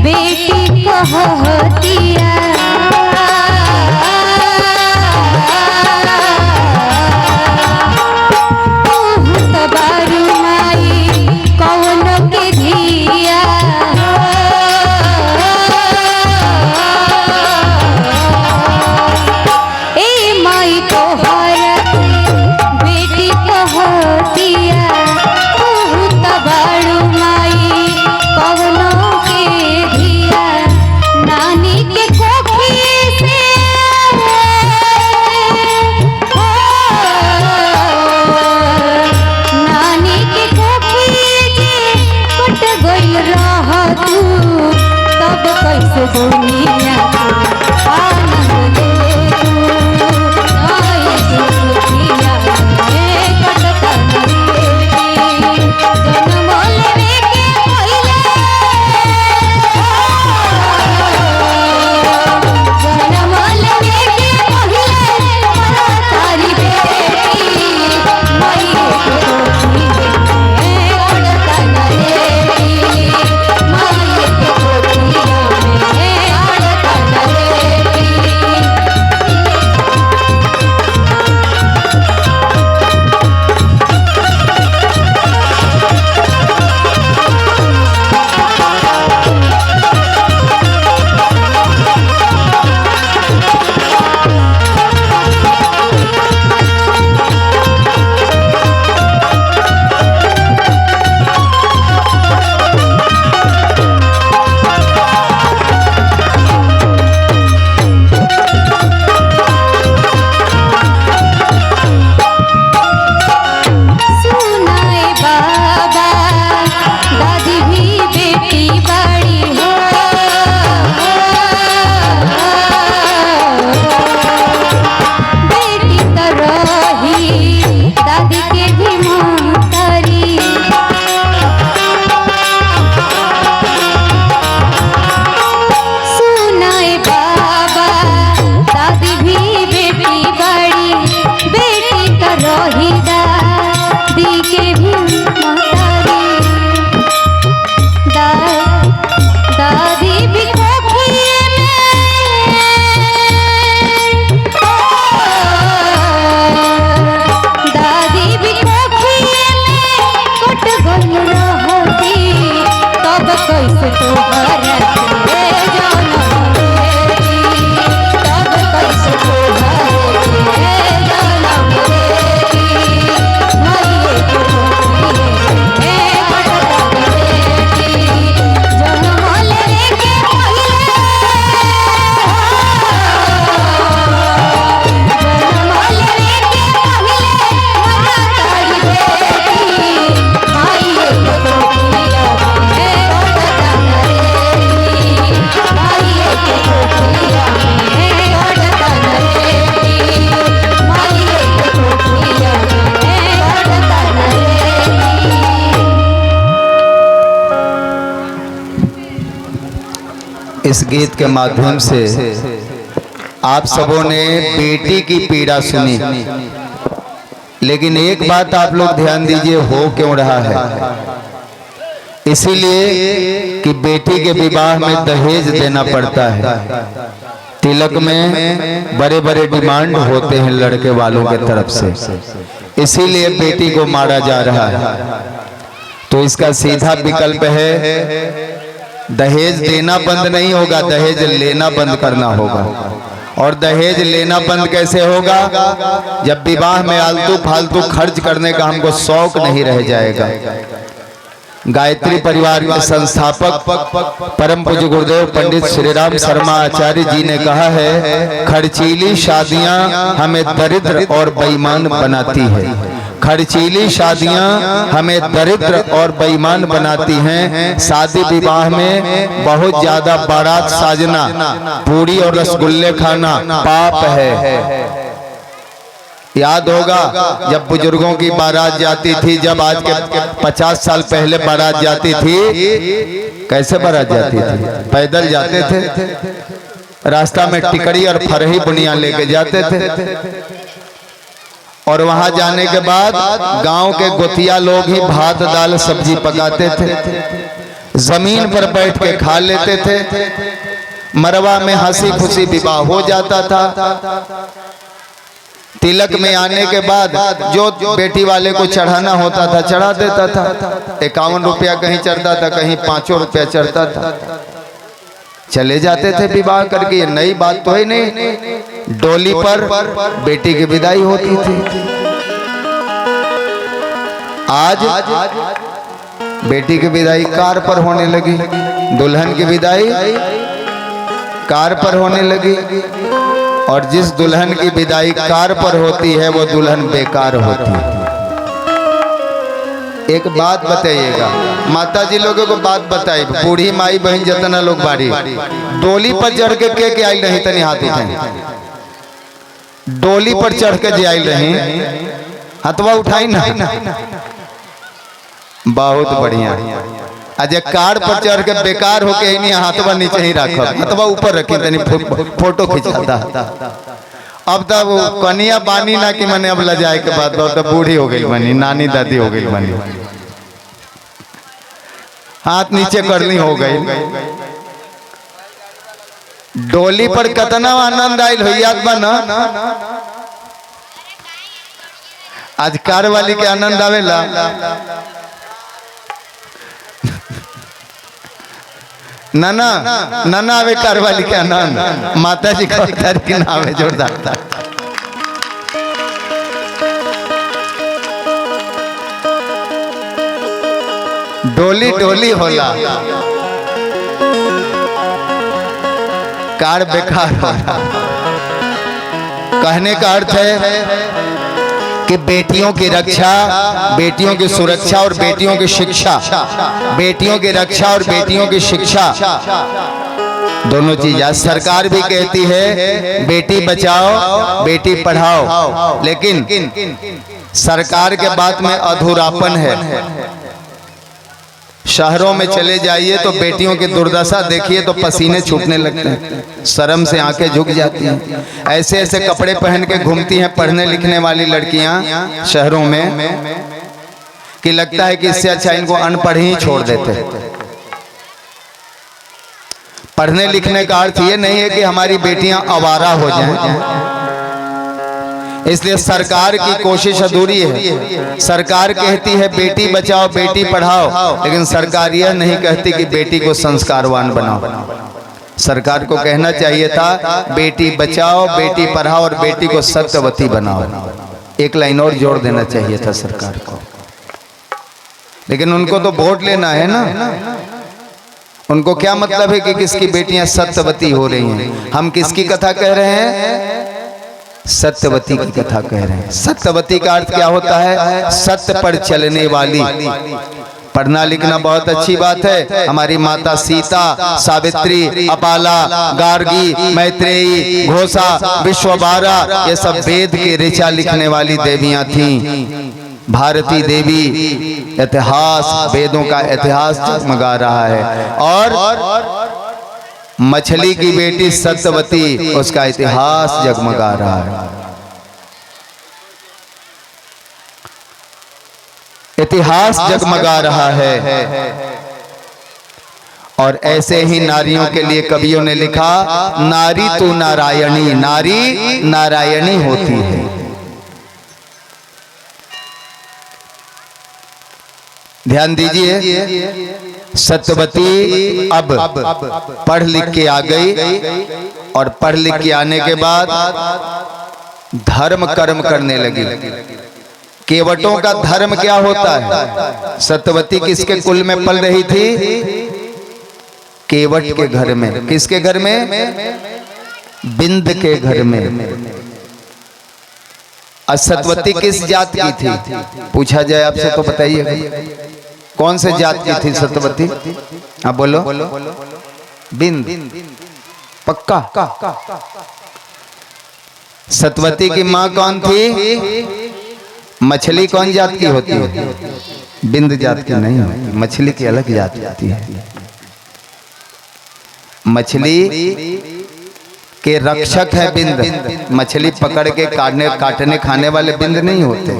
बेटी कहतिया तबारू माई कौन के धिया ए माई तोहरा बेटी कहतिया तबारू माई कौन नानी के कोखी से नानी के कोखी जे कट गइल रह तू तब कैसे दुनिया आनंद ले तू आई सुखिया में कटता नहीं जन्म लेवे के पहिले जन्म लेवे के पहिले तारी बेटी मई के कोठी में कटता नहीं मई के कोठिया में इस गीत के माध्यम से आप सबों ने बेटी की पीड़ा सुनी, लेकिन एक बात आप लोग ध्यान दीजिए, हो क्यों रहा है? इसीलिए कि बेटी के विवाह में दहेज देना पड़ता है। तिलक में बड़े बड़े डिमांड होते हैं लड़के वालों के तरफ से, इसीलिए बेटी को मारा जा रहा है। तो इसका सीधा विकल्प है, दहेज देना बंद नहीं होगा, दहेज लेना बंद करना होगा। और दहेज लेना बंद कैसे होगा? जब विवाह में आलतू फालतू खर्च करने का हमको शौक नहीं रह जाएगा। गायत्री परिवार के संस्थापक परम पूज्य गुरुदेव पंडित श्री राम शर्मा आचार्य जी ने कहा है, खर्चीली शादियां हमें दरिद्र और बेईमान बनाती है। खर्चीली शादियां हमें दरिद्र और बेईमान बनाती हैं। शादी विवाह में बहुत ज्यादा बारात साजना, पूरी और रसगुल्ले खाना पाप है। याद होगा जब बुजुर्गों की बारात जाती थी, जब आज के 50 साल पहले बारात जाती थी, कैसे बारात जाती थी? पैदल जाते थे, रास्ता में टिकड़ी और फरही बुनिया लेके जाते थे, और वहां जाने के बाद गांव के गोतिया लोग ही भात दाल सब्जी पकाते थे, जमीन पर बैठ के खा लेते थे। मरवा में हंसी खुशी विवाह हो जाता था। तिलक में आने के बाद जो बेटी वाले को चढ़ाना होता था चढ़ा देता था। 51 रुपया कहीं चढ़ता था, कहीं 5 रुपया चढ़ता था, चले जाते थे विवाह करके। ये नई बात तो है नहीं। डोली पर बेटी की विदाई होती थी। आज बेटी की विदाई कार पर होने लगी, दुल्हन की विदाई कार पर होने लगी, और जिस दुल्हन की विदाई कार पर होती है वो दुल्हन बेकार होती है। एक बात बताइएगा, माता जी लोगों को बात बताई, बूढ़ी माई बहन जितना लोग बाड़ी डोली पर चढ़ के आई नहीं, तनी हाथ उठाई। डोली पर चढ़ के जे आई रही, हथवा उठाई ना, बहुत बढ़िया। अजय कार पर चढ़ के बेकार होके नहीं, हाथवा नीचे ही रखो, हाथवा ऊपर रखी, तनी फोटो खिंचाता। अब तब वो कनिया बानी ना कि मैंने अब लजाए के बाद बहुत बूढ़ी हो गई बनी, नानी दादी हो गई बनी, हाथ नीचे करनी हो गई। डोली पर कितना आनंद आयल हो याद बना। आज कार वाली के आनंद आवेला, नाना नाना आवे कार वाली के आनंद, माता जी का की ना आवे जोरदार। डोली डोली होला, कार बेकार होला। कहने का अर्थ है कि बेटियों की रक्षा, बेटियों की सुरक्षा और बेटियों की शिक्षा, बेटियों की रक्षा और बेटियों की शिक्षा दोनों चीज। आज सरकार भी कहती है बेटी बचाओ बेटी पढ़ाओ, लेकिन सरकार के बात में अधूरापन है। शहरों में चले जाइए तो बेटियों की दुर्दशा देखिए तो पसीने छूटने लगते हैं, शर्म से आंखें झुक जाती हैं। ऐसे ऐसे कपड़े पहन के घूमती हैं पढ़ने लिखने वाली लड़कियां शहरों में कि लगता है कि इससे अच्छा इनको अनपढ़ ही छोड़ देते। पढ़ने लिखने का अर्थ ये नहीं है कि हमारी बेटियां आवारा हो जाएं। इसलिए सरकार की कोशिश अधूरी है। सरकार कहती है बेटी बचाओ बेटी पढ़ाओ, लेकिन सरकार यह नहीं कहती कि बेटी को संस्कारवान बनाओ। सरकार को कहना चाहिए था बेटी बचाओ बेटी पढ़ाओ और बेटी को सत्यवती बनाओ। एक लाइन और जोड़ देना चाहिए था सरकार को, लेकिन उनको तो वोट लेना है ना। उनको क्या मतलब है कि किसकी बेटियां सत्यवती हो रही हैं। हम किसकी कथा कह रहे हैं? सत्यवती की कथा कह रहे हैं। सत्यवती का अर्थ क्या होता है? सत्य पर चलने वाली। पढ़ना लिखना बहुत अच्छी बात है। हमारी माता सीता, सावित्री, अपाला, गार्गी, मैत्रेयी, घोषा, विश्वभारा, ये सब वेद के ऋचा लिखने वाली देवियां थीं। भारती देवी, इतिहास, वेदों का इतिहास जगमगा रहा है। और मछली की बेटी सत्यवती, उसका इतिहास जगमगा रहा है। इतिहास जगमगा रहा है। और ऐसे ही नारियों के लिए कवियों ने लिखा, नारी तू नारायणी, नारी नारायणी होती है। ध्यान दीजिए, सत्यवती अब पढ़ लिख के आ गई और पढ़ लिख के आने के बाद धर्म कर्म करने लगी। केवटों का धर्म क्या होता है? सत्यवती किसके कुल में पल रही थी? केवट के घर में। किसके घर में? बिंद के घर में। सत्यवती किस जात की थी? पूछा जाए आपसे तो बताइए, कौन से जात की थी सत्यवती? आप बोलो। बिंद। पक्का? सत्यवती की माँ कौन थी? मछली कौन जात की होती है? बिंद जात की नहीं होती, मछली की अलग जात होती है। मछली के रक्षक है बिंद। मछली पकड़ के काटने खाने वाले बिंद नहीं होते।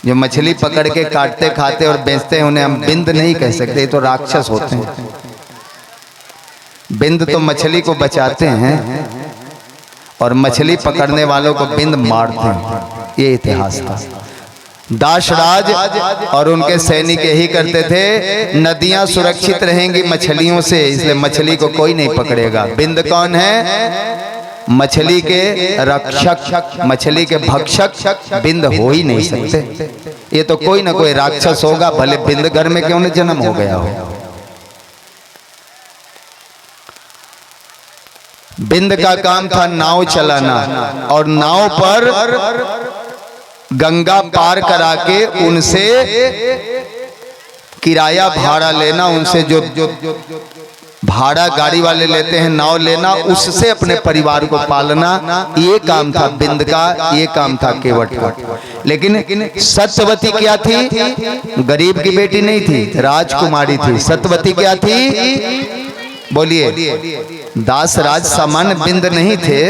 जो मछली पकड़ के काटते खाते और बेचते हैं उन्हें हम बिंद नहीं कह सकते, तो राक्षस होते हैं। बिंद तो मछली को बचाते हैं और मछली पकड़ने वालों को बिंद मारते हैं। ये इतिहास था। दासराज और उनके सैनिक यही करते थे, नदियां सुरक्षित रहेंगी मछलियों से, इसलिए मछली को कोई नहीं पकड़ेगा। बिंद कौन है? मछली के रक्षक, मछली के भक्षक बिंद हो ही नहीं सकते। ये तो कोई ना कोई राक्षस होगा, भले बिंद घर में क्यों न जन्म हो गया हो। बिंद का काम था नाव चलाना और नाव पर गंगा पार करा के उनसे किराया भाड़ा लेना, उनसे जो भाड़ा गाड़ी वाले लेते हैं नाव लेना, उससे अपने परिवार को पालना, ये काम था बिंद का, ये काम था केवट का। लेकिन सत्यवती क्या थी? गरीब की बेटी नहीं थी, राजकुमारी थी। सत्यवती क्या थी? बोलिए। दासराज सामान्य बिंद नहीं थे,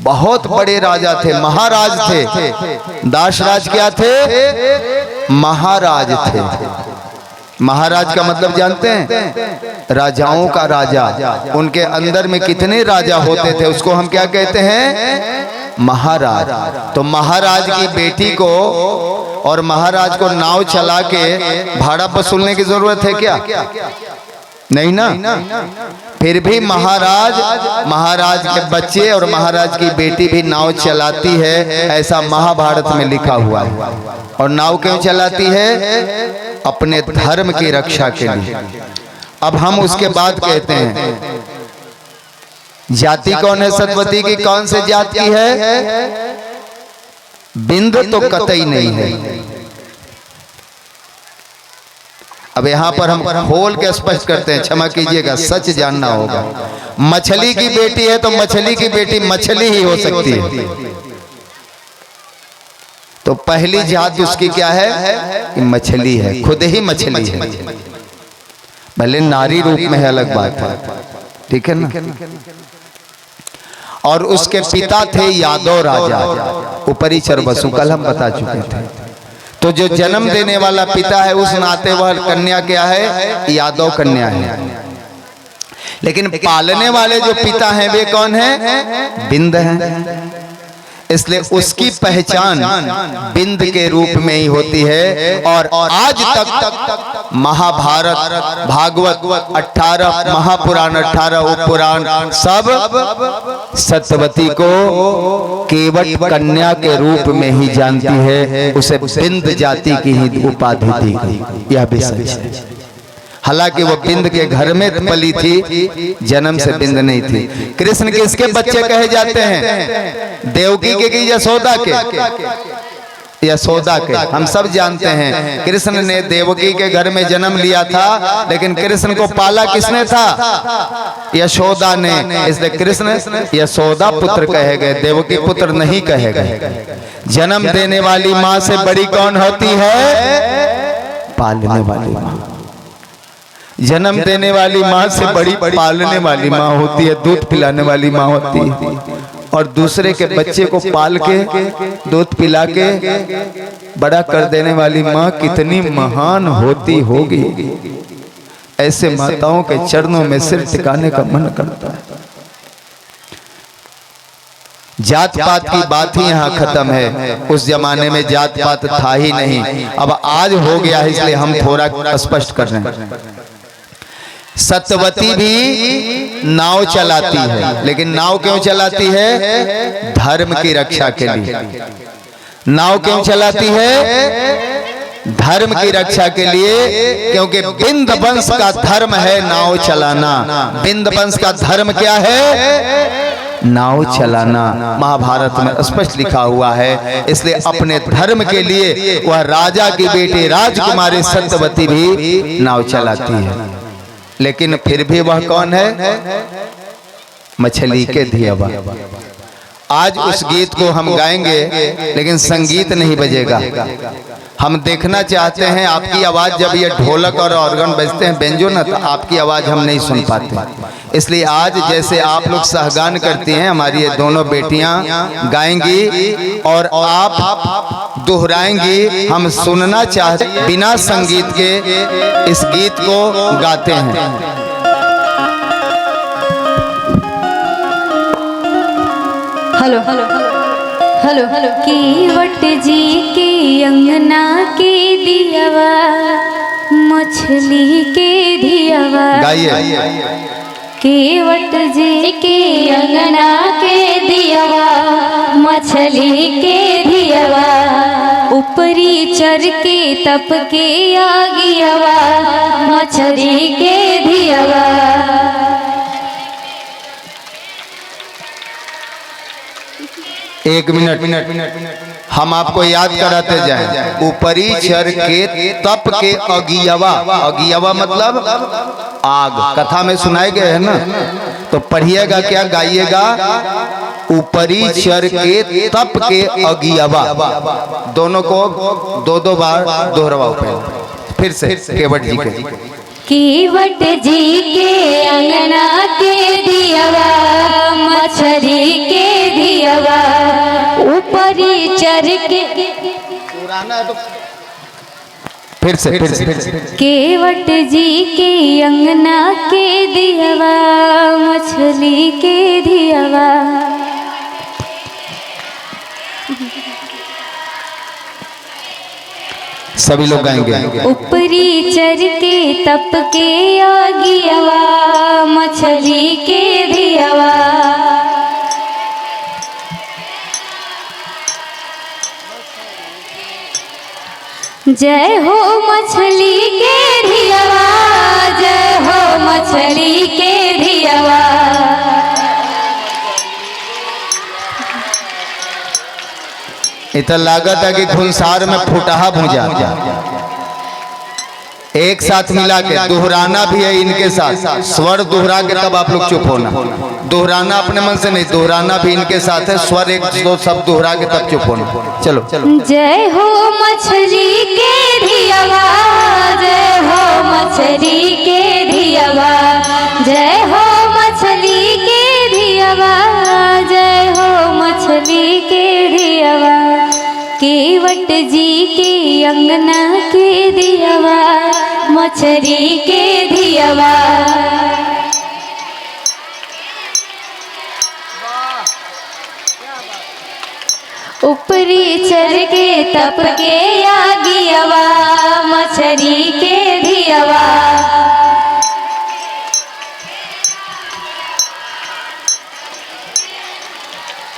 बहुत बड़े राजा थे, महाराज थे। दासराज क्या थे? महाराज थे। महाराज का मतलब जानते हैं? राजाओं का राजा। उनके अंदर में कितने राजा होते थे उसको हम क्या कहते हैं? महाराज। तो महाराज की बेटी को और महाराज को नाव चला के भाड़ा वसूलने की जरूरत है क्या? नहीं ना। फिर भी महाराज के बच्चे और महाराज की बेटी भी नाव चलाती है, ऐसा महाभारत में लिखा हुआ है। और नाव क्यों चलाती है? अपने धर्म की रक्षा के लिए। अब हम उसके बाद कहते हैं, जाति कौन है सत्यवती की? कौन से जाति की है? बिंद तो कतई नहीं है। अब यहाँ पर हम खोल के स्पष्ट करते हैं, क्षमा कीजिएगा, सच जानना होगा। मछली की बेटी है तो मछली की बेटी मछली ही हो सकती है। तो पहली जात उसकी क्या है? कि मछली है, खुद ही मछली है। भले नारी रूप में है, अलग बात है, ठीक है ना। और उसके पिता थे यादव राजा, उपरीचर बसु, कल हम बता चुके थे। तो जो जन्म देने वाला पिता है उस नाते वह कन्या क्या है? यादव कन्या है। लेकिन पालने वाले जो पिता हैं वे कौन हैं? बिंद हैं। इसलिए उसकी पहचान बिंद के रूप में ही होती है। और आज तक महाभारत, भागवत, 18 महापुराण, 18 उपपुराण सब सत्यवती को केवट कन्या के रूप में ही जानती है। उसे बिंद जाति की ही उपाधि दी गई, यह भी सच है। हालांकि वो बिंद के घर में पली थी, जन्म से बिंद नहीं थी। कृष्ण किसके बच्चे कहे जाते हैं? देवकी के कि यशोदा के? यशोदा के। हम सब जानते हैं कृष्ण ने देवकी के घर में जन्म लिया था, लेकिन कृष्ण को पाला किसने था? यशोदा ने। इसलिए कृष्ण यशोदा पुत्र कहे गए, देवकी पुत्र नहीं कहे गए। जन्म देने वाली माँ से बड़ी कौन होती है? पालने वाली माँ। जन्म देने वाली माँ से बड़ी पालने वाली माँ होती है, दूध पिलाने वाली माँ होती है। और दूसरे के बच्चे को पाल के दूध पिला के बड़ा कर देने वाली माँ कितनी महान होती होगी। ऐसे माताओं के चरणों में सिर टिकाने का मन करता है। जात पात की बात ही यहाँ खत्म है। उस जमाने में जात पात था ही नहीं, अब आज हो गया है, इसलिए हम थोड़ा स्पष्ट कर रहे हैं। सत्यवती भी नाव चलाती है, लेकिन नाव क्यों चलाती है? धर्म की रक्षा के लिए। नाव क्यों चलाती है? धर्म की रक्षा के लिए, क्योंकि बिंद वंश का धर्म है नाव चलाना। बिंद वंश का धर्म क्या है? नाव चलाना। महाभारत में स्पष्ट लिखा हुआ है। इसलिए अपने धर्म के लिए वह राजा की बेटी राजकुमारी सत्यवती भी नाव चलाती है। लेकिन फिर भी वह कौन है? मछली के धियावा। आज उस गीत को हम गाएंगे, लेकिन संगीत नहीं बजेगा। हम देखना चाहते हैं आपकी आवाज़, जब ये ढोलक और ऑर्गन बजते हैं बेंजो ना, तो आपकी आवाज़ हम नहीं सुन पाते। इसलिए आज जैसे आप लोग सहगान करती हैं, हमारी ये दोनों बेटियां गाएंगी और आप दोहराएंगी। हम सुनना चाहते, बिना संगीत के इस गीत को गाते हैं। Hello hello hello hello. Kewat ji के अंगना के दियावा, मछली के धियावा। गाइए। केवट जी के अंगना के दियावा, मछली के धियावा। ऊपरी चर के तप के आगियावा, मछली के धियावा। एक मिनट हम आपको याद कराते जाएं। ऊपरी चर के तप के अगियवा। अगियवा मतलब आग। कथा में सुनाए गए है ना, तो पढ़िएगा क्या, गाइएगा। ऊपरी चर के तप के अगियवा। दोनों को दो बार दोहराओ। फिर से केवट जी के। केवट जी के अंगना के दियावा, मछली के धियावा। ऊपरी चर के। फिर से केवट जी के अंगना के दियावा, मछली के धियावा। सभी लोग गाएंगे। ऊपरी चर के तप के आगियावा, मछली के धियावा। जय हो मछली के धियावा, जय हो मछली के धियावा। इतना लागत है कि खुनसार में फुटहा भूजा। एक साथ मिला के दोहराना भी है इनके साथ। स्वर दोहरा के तब आप लोग चुप होना। दोहराना अपने मन से नहीं, दोहराना भी इनके साथ है। स्वर एक दो शब्द दोहरा के तब चुप होना। चलो। जय हो मछली के धियावा, जय हो मछली के धियावा। जय हो मछली के धियावा, जय हो मछली के धियावा। केवट जी के अंगना के धियावा, मछली के धियावा। ऊपरी चर के तप के आगियावा, मछली के धियावा।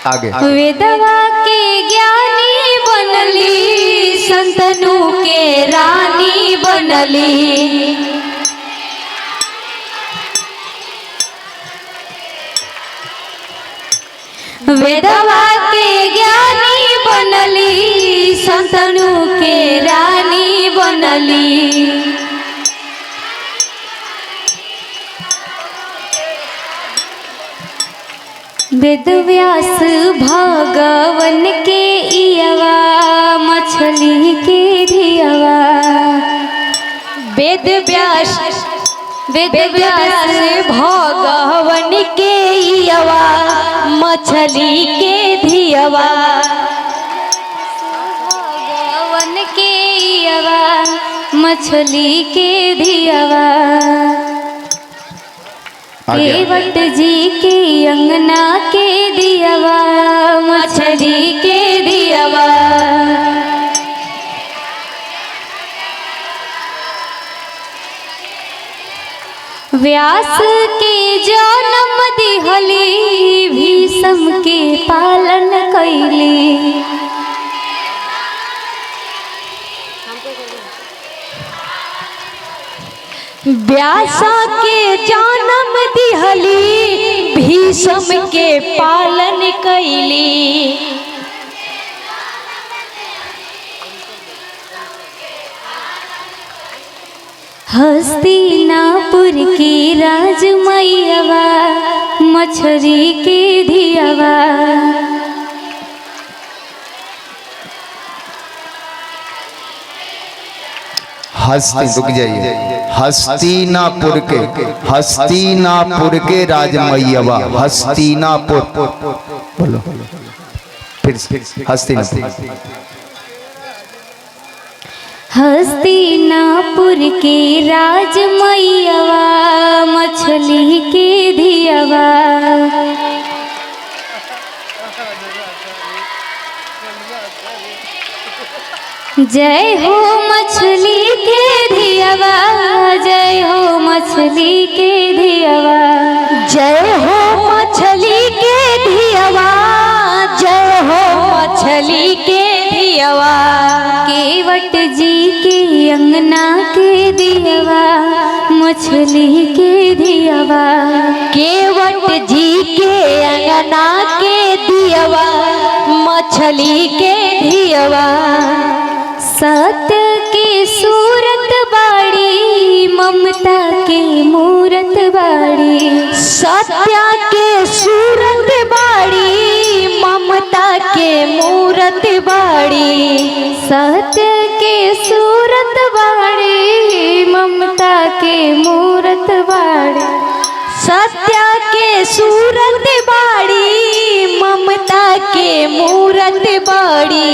आगे। वेदवा के ज्ञानी बनली, संतनु के रानी बनली। वेदवा के ज्ञानी बनली, संतनु के रानी बनली। वेद व्यास भगवन के इयवा, मछली के धियावा। वेद व्यास वेद व्यास भगवन के इयवा मछली के धियवा भगवन के इयवा मछली के धियवा केवट जी के अंगना के दियवा मछली के दियवा व्यास के जन्म दिहली भीष्म के पालन कैली व्यास के जन्म दिहली भीष्म के पालन कैली हस्तिनापुर की राजमैयवा मछली के धियवा रुक जाइए। हस्तिनापुर के राजमैयवा हस्तिनापुर बोलो फिर हस्तिनापुर के राजमैयवा मछली के धियवा जय हो मछली के धियवा जय हो मछली के धियवा जय हो मछली के धियवा जय हो मछली के धियवा केवट जी के अंगना के दियवा मछली के धियवा केवट जी के अंगना के दियवा मछली के धियवा सत्य की सूरत बाड़ी ममता के मूरत बाड़ी सत्य के सूरत बाड़ी ममता के मूरत बाड़ी सत्य के सूरत बाड़ी ममता के मूरत बाड़ी सत्य के सूरत बाड़ी ममता के मूरत बाड़ी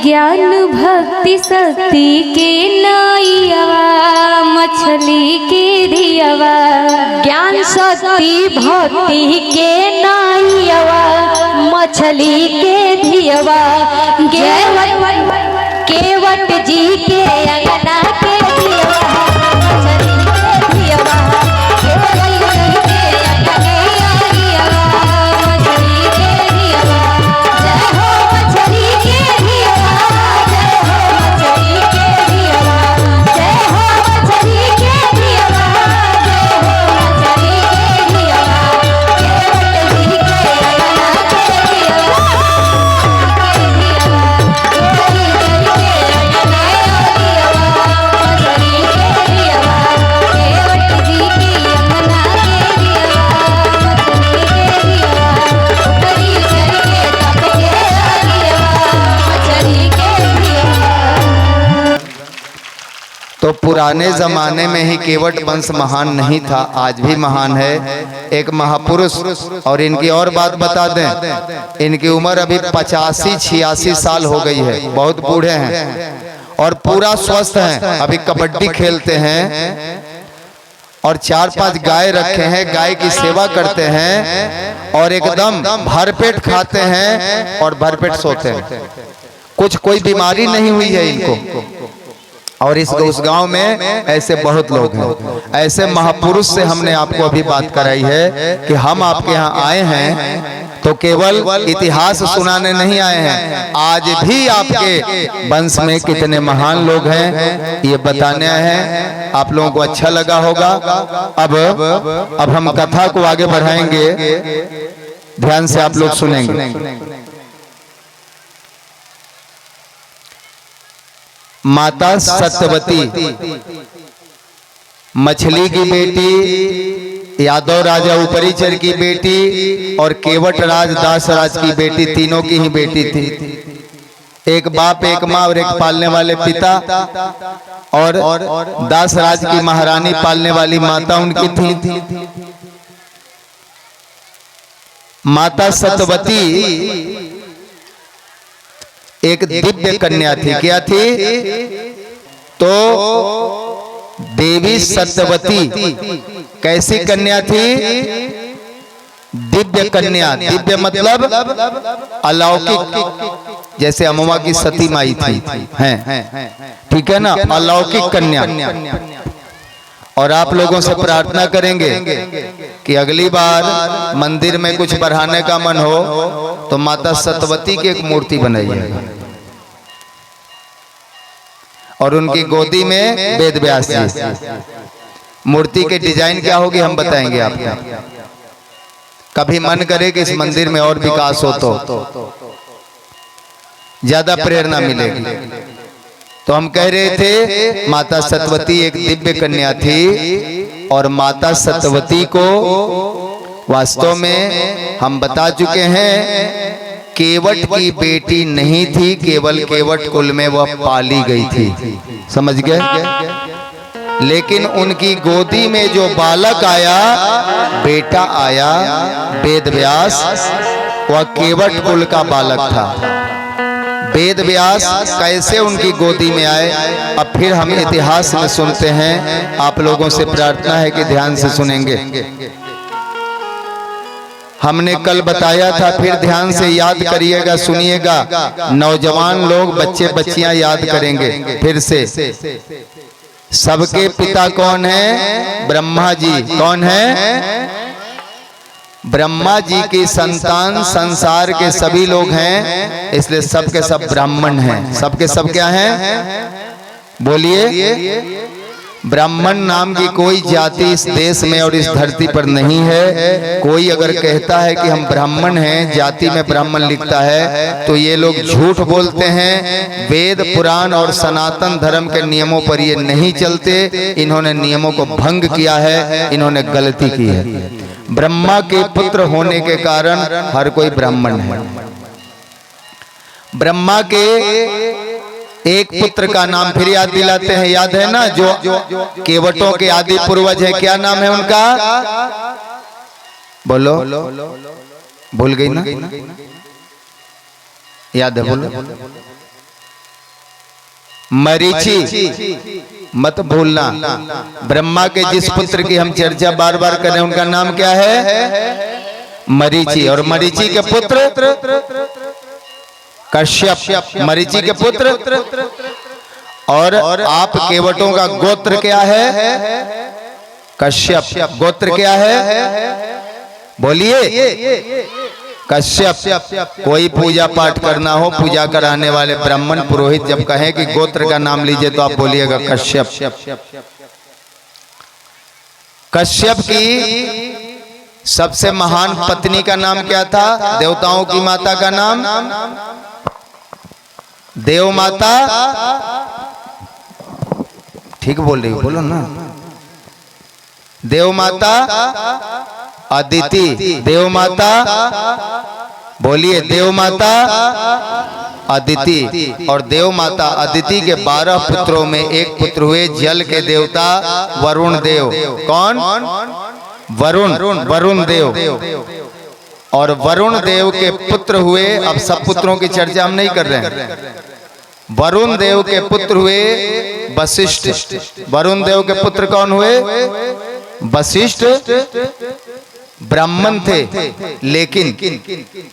ज्ञान भक्ति शक्ति के नाइयवा मछली के धियवा ज्ञान शक्ति भक्ति के नाइयवा मछली के धियवा केवट जी के अंगना के धियवा मछली के धियवा तो पुराने जमाने में ही केवट वंश महान नहीं था, आज भी महान है। एक महापुरुष, और इनकी और बात बता दें, इनकी उम्र अभी 85-86 साल हो गई है, बहुत बूढ़े हैं और पूरा स्वस्थ हैं। अभी कबड्डी खेलते हैं और 4-5 गाय रखे हैं, गाय की सेवा करते हैं और एकदम भरपेट खाते हैं और भरपेट सोते हैं। कोई बीमारी नहीं हुई है इनको। और उस गांव में ऐसे बहुत लोग हैं। ऐसे महापुरुष से हमने आपको अभी बात कराई है कि हम आपके यहाँ आए हैं तो केवल इतिहास सुनाने नहीं आए हैं, आज भी आपके वंश में कितने महान लोग हैं ये बताने आए हैं। आप लोगों को अच्छा लगा होगा। अब हम कथा को आगे बढ़ाएंगे, ध्यान से आप लोग सुनेंगे। माता सत्यवती मछली की बेटी, यादव राजा उपरीचर की बेटी और केवट राज दास राज की बेटी, तीनों की ही बेटी थी। एक बाप, एक माँ और एक पालने वाले पिता, और दास राज की महारानी पालने वाली माता उनकी थी। माता सतवती एक दिव्य कन्या थी। क्या थी? तो देवी सत्यवती कैसी कन्या थी? दिव्य कन्या। दिव्य मतलब अलौकिक, जैसे अम्मा की सती माई थी, हैं, ठीक है ना, अलौकिक कन्या। और आप लोगों से प्रार्थना करेंगे कि अगली बार मंदिर में कुछ बढ़ाने का मन हो तो माता सतवती की एक मूर्ति बनाइए और उनकी गोदी में वेद व्यास जी। मूर्ति के डिजाइन क्या होगी हम बताएंगे आपको। कभी मन करे कि इस मंदिर में और विकास हो तो ज्यादा प्रेरणा मिलेगी। तो हम कह रहे थे माता सतवती एक दिव्य कन्या थी, और माता सतवती को वास्तव में हम बता चुके हैं केवट की बेटी नहीं थी, केवल केवट कुल में वह पाली गई थी। समझ गए? लेकिन उनकी गोदी में जो बालक आया, बेटा आया वेद व्यास, वह केवट कुल का बालक था। वेद व्यास कैसे उनकी गोदी में आए, अब फिर हम इतिहास में सुनते हैं। आप लोगों से प्रार्थना है कि ध्यान से सुनेंगे। हमने कल बताया था, फिर ध्यान से याद करिएगा, सुनिएगा। नौजवान लोग, बच्चे बच्चियां याद करेंगे फिर से। सबके पिता कौन है? ब्रह्मा जी। कौन है? ब्रह्मा जी की संतान संसार के सभी लोग हैं, इसलिए सबके सब ब्राह्मण हैं। सबके सब क्या हैं? बोलिए। ब्राह्मण नाम की कोई जाति इस देश में और इस धरती पर नहीं है। कोई अगर कहता है कि हम ब्राह्मण हैं, जाति में ब्राह्मण लिखता है, तो ये लोग झूठ बोलते हैं। वेद पुराण और सनातन धर्म के नियमों पर ये नहीं चलते। इन्होंने नियमों को भंग किया है, इन्होंने गलती की है। ब्रह्मा के पुत्र होने के कारण हर कोई ब्राह्मण है। ब्रह्मा के एक पुत्र का नाम फिर याद दिलाते हैं, याद है ना, जो केवटों के आदि पूर्वज है, क्या नाम है उनका? बोलो, भूल गई ना? याद है? बोलो। मरीचि, मत भूलना। ब्रह्मा के जिस पुत्र की हम चर्चा बार बार कर रहे हैं, उनका नाम क्या है? मरीचि। और मरीचि के पुत्र कश्यप। मरीचि के पुत्र। और आप केवटों का गोत्र क्या है? कश्यप। गोत्र क्या है? बोलिए। कश्यप। कोई पूजा पाठ करना हो, पूजा कराने वाले ब्राह्मण पुरोहित जब कहें कि गोत्र का नाम लीजिए तो आप बोलिएगा कश्यप। कश्यप की सबसे महान पत्नी का नाम क्या था? देवताओं की माता का नाम देव माता। ठीक बोल रही हो, बोलो ना। देव माता अदिति। देव माता, बोलिए। देव माता अदिति। और देव माता अदिति के 12 पुत्रों में एक पुत्र हुए जल के देवता वरुण देव। कौन? वरुण देव। और वरुण देव के पुत्र हुए, अब सब पुत्रों की चर्चा हम नहीं कर रहे हैं। वरुण देव के पुत्र हुए वशिष्ठ। वरुण देव के पुत्र कौन हुए? वशिष्ठ। ब्राह्मण थे, लेकिन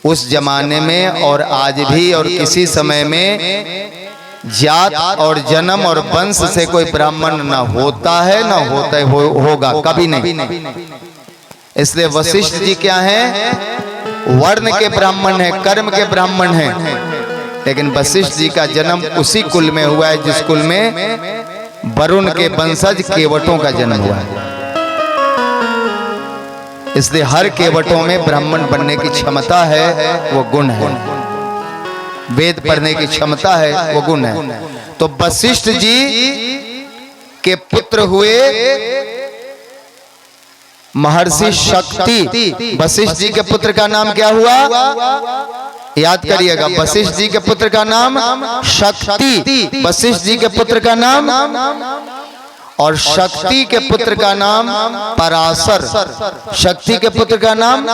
उस जमाने में और आज भी और किसी समय में जात और जन्म और वंश से कोई ब्राह्मण ना होता है ना होता है, होगा कभी नहीं। इसलिए वशिष्ठ जी क्या हैं? वर्ण के ब्राह्मण हैं, कर्म के ब्राह्मण हैं। लेकिन वशिष्ठ जी का जन्म उसी कुल में हुआ है जिस कुल में वरुण के वंशज केवटों का जन्म हुआ है। इसलिए हर केवटों में ब्राह्मण बनने की क्षमता है, वो गुण है। वेद पढ़ने की क्षमता है, वो गुण है। तो वशिष्ठ जी के पुत्र हुए महर्षि शक्ति वशिष्ठ जी के पुत्र का नाम क्या हुआ? याद करिएगा, वशिष्ठ जी के पुत्र का नाम शक्ति, वशिष्ठ जी के पुत्र का नाम, और शक्ति के पुत्र का नाम पराशर, शक्ति के पुत्र का नाम।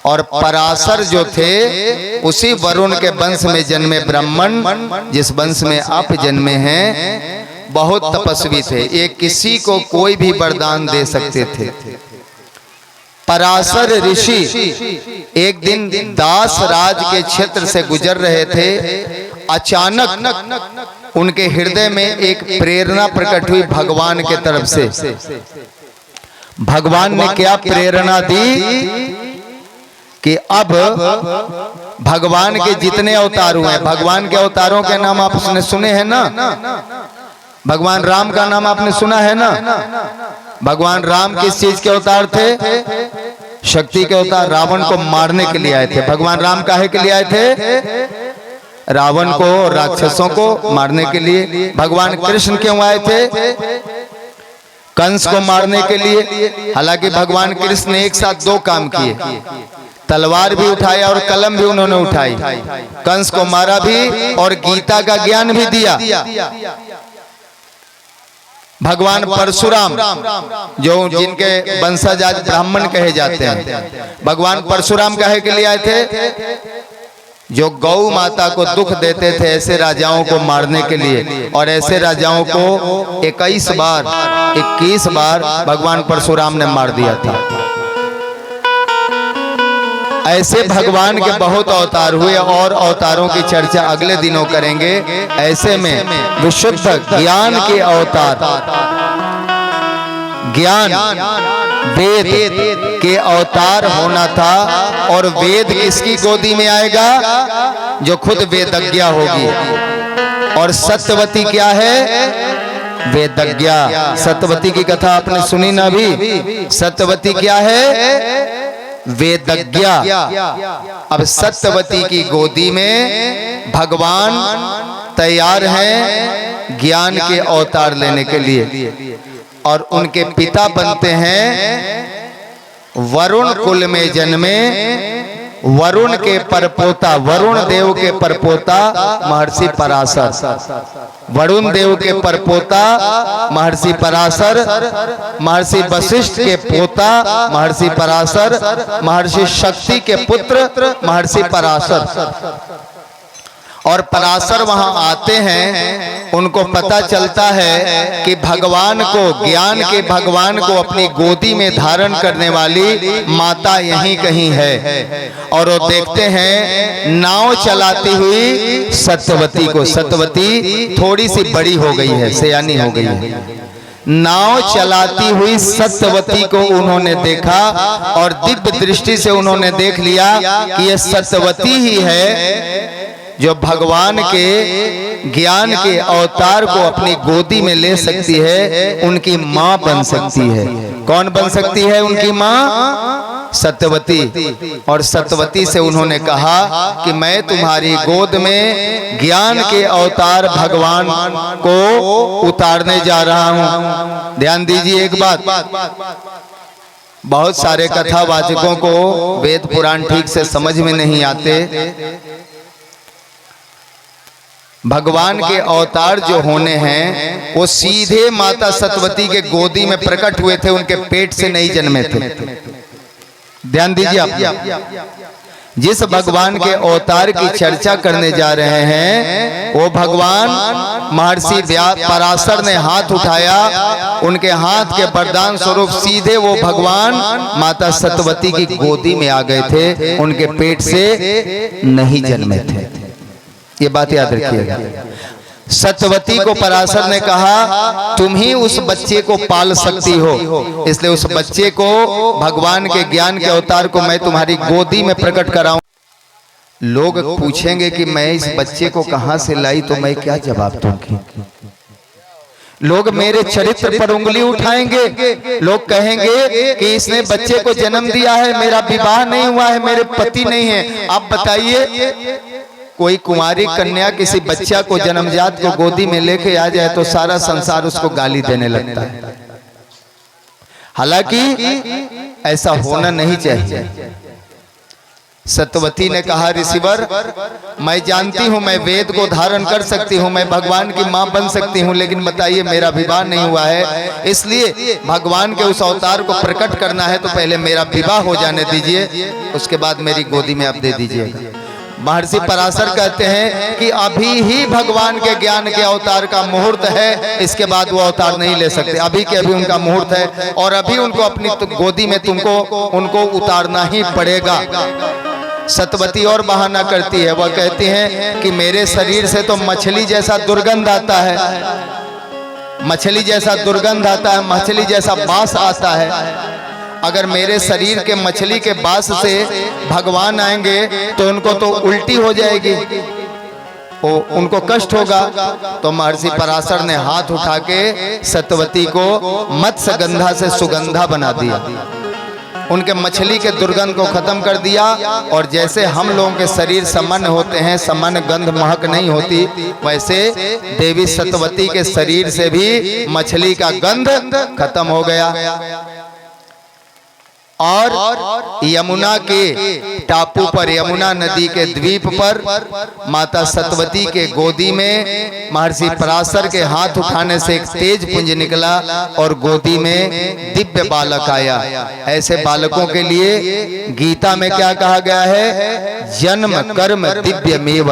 और पराशर जो थे उसी वरुण के वंश में जन्मे ब्राह्मण, जिस वंश में आप जन्मे हैं, बहुत तपस्वी थे। ये किसी को कोई भी वरदान दे सकते थे। पराशर ऋषि एक दिन दास राज के क्षेत्र से गुजर रहे थे। अचानक उनके हृदय में एक प्रेरणा प्रकट हुई भगवान के तरफ से। भगवान ने क्या प्रेरणा दी कि अब भगवान के जितने अवतार हुए हैं, भगवान के अवतारों के नाम आपने सुने हैं ना? भगवान राम का नाम आपने सुना है ना? भगवान राम किस चीज के अवतार थे? शक्ति के अवतार। रावण को मारने के लिए आए थे। भगवान राम काहे के लिए आए थे? रावण को, राक्षसों को मारने के लिए। भगवान कृष्ण क्यों आए थे? कंस को मारने के लिए। हालांकि भगवान कृष्ण ने एक साथ दो काम किए, तलवार भी उठाया और कलम भी उन्होंने उठाई, कंस को मारा भी और गीता का ज्ञान भी दिया। भगवान परशुराम जो जिनके वंशज आज ब्राह्मण कहे जाते हैं, भगवान परशुराम काहे के लिए आए थे? जो गौ माता को दुख देते थे ऐसे राजाओं को मारने के लिए। और ऐसे राजाओं को 21 बार भगवान परशुराम ने मार दिया था। ऐसे भगवान के बहुत अवतार हुए और अवतारों की चर्चा अगले दिनों करेंगे। ऐसे में विशुद्ध ज्ञान के अवतार, ज्ञान वेद के अवतार होना था। और वेद किसकी गोदी में आएगा? जो खुद वेदज्ञा होगी। और सत्यवती क्या है? वेदज्ञा। सत्यवती की कथा आपने सुनी ना अभी? सत्यवती क्या है? वेदज्ञा। अब सत्यवती की गोदी में भगवान तैयार हैं ज्ञान के अवतार लेने के लिए। और उनके पिता बनते हैं वरुण कुल में जन्मे वरुण के परपोता, वरुण देव के परपोता महर्षि पराशर। वरुण देव के परपोता महर्षि पराशर, महर्षि वशिष्ठ के पोता महर्षि पराशर, महर्षि शक्ति के पुत्र महर्षि पराशर। और पराशर वहां आते हैं, उनको पता चलता है कि भगवान को, ज्ञान के भगवान को अपनी गोदी में धारण करने वाली माता यहीं कहीं है। और वो देखते हैं नाव चलाती हुई सत्यवती को। सत्यवती थोड़ी सी बड़ी हो गई है, सयानी हो गई है। नाव चलाती हुई सत्यवती को उन्होंने देखा और दिव्य दृष्टि से उन्होंने देख लिया कि यह सत्यवती ही है जो भगवान के ज्ञान के अवतार को अपनी गोदी में ले सकती है, उनकी मां बन सकती है। कौन बन सकती है उनकी मां? सत्यवती। और सत्यवती से उन्होंने कहा कि मैं तुम्हारी गोद में ज्ञान के अवतार भगवान को उतारने जा रहा हूं। ध्यान दीजिए एक बात, बहुत सारे कथावाचकों को वेद पुराण ठीक से समझ में नहीं आते। भगवान के अवतार जो होने हैं वो सीधे माता सत्यवती के गोदी में प्रकट हुए थे, उनके पेट से नहीं जन्मे थे। ध्यान दीजिए आप, जिस भगवान के अवतार की चर्चा करने जा रहे हैं वो भगवान महर्षि पराशर ने हाथ उठाया, उनके हाथ के वरदान स्वरूप सीधे वो भगवान माता सत्यवती की गोदी में आ गए थे, उनके पेट से नहीं जन्मे थे। ये बात याद रखिएगा। सत्यवती को पराशर ने कहा तुम ही उस बच्चे को पाल सकती हो, इसलिए उस बच्चे को, भगवान के ज्ञान के अवतार को मैं तुम्हारी गोदी में प्रकट कराऊं। लोग पूछेंगे कि मैं इस बच्चे को कहां से लाई, तो मैं क्या जवाब दूंगी? लोग मेरे चरित्र पर उंगली उठाएंगे, लोग कहेंगे कि इसने बच्चे को जन्म दिया है, मेरा विवाह नहीं हुआ है, मेरे पति नहीं है। आप बताइए, कोई कुंवारी कन्या किसी बच्चा को जन्मजात को गोदी में लेके आ जाए तो सारा संसार उसको गाली देने लगता है। हालांकि ऐसा होना नहीं चाहिए। सत्यवती ने कहा, ऋषिवर मैं जानती हूँ मैं वेद को धारण कर सकती हूँ, मैं भगवान की माँ बन सकती हूँ, लेकिन बताइए मेरा विवाह नहीं हुआ है, इसलिए भगवान के उस अवतार को प्रकट करना है तो पहले मेरा विवाह हो जाने दीजिए, उसके बाद मेरी गोदी में आप दे दीजिएगा। महर्षि पराशर कहते हैं कि अभी ही भगवान के ज्ञान के अवतार का मुहूर्त है, इसके बाद वो अवतार नहीं ले सकते। अभी के अभी उनका मुहूर्त है और अभी उनको अपनी गोदी में उनको उतारना ही पड़ेगा। सत्यवती और बहाना करती है, वह कहती हैं कि मेरे शरीर से तो मछली जैसा दुर्गंध आता है, मछली जैसा दुर्गंध आता है, मछली जैसा बास आता है। अगर मेरे शरीर के मछली के बास से भगवान आएंगे तो उनको तो उल्टी हो जाएगी, उनको कष्ट होगा। तो महर्षि पराशर ने हाथ उठा के सत्यवती को मत्स्य गंधा से सुगंधा बना दिया, उनके मछली के दुर्गंध को खत्म कर दिया। और जैसे हम लोगों के शरीर सामान्य होते हैं, सामान्य गंध महक नहीं होती, वैसे देवी सत्यवती के शरीर से भी मछली का गंध खत्म हो गया। और यमुना के टापू पर, यमुना नदी के द्वीप पर माता सत्यवती के गोदी में महर्षि पराशर के हाथ उठाने से एक तेज पुंज निकला और गोदी में दिव्य बालक आया। ऐसे बालकों के लिए गीता में क्या कहा गया है? जन्म कर्म दिव्यमेव,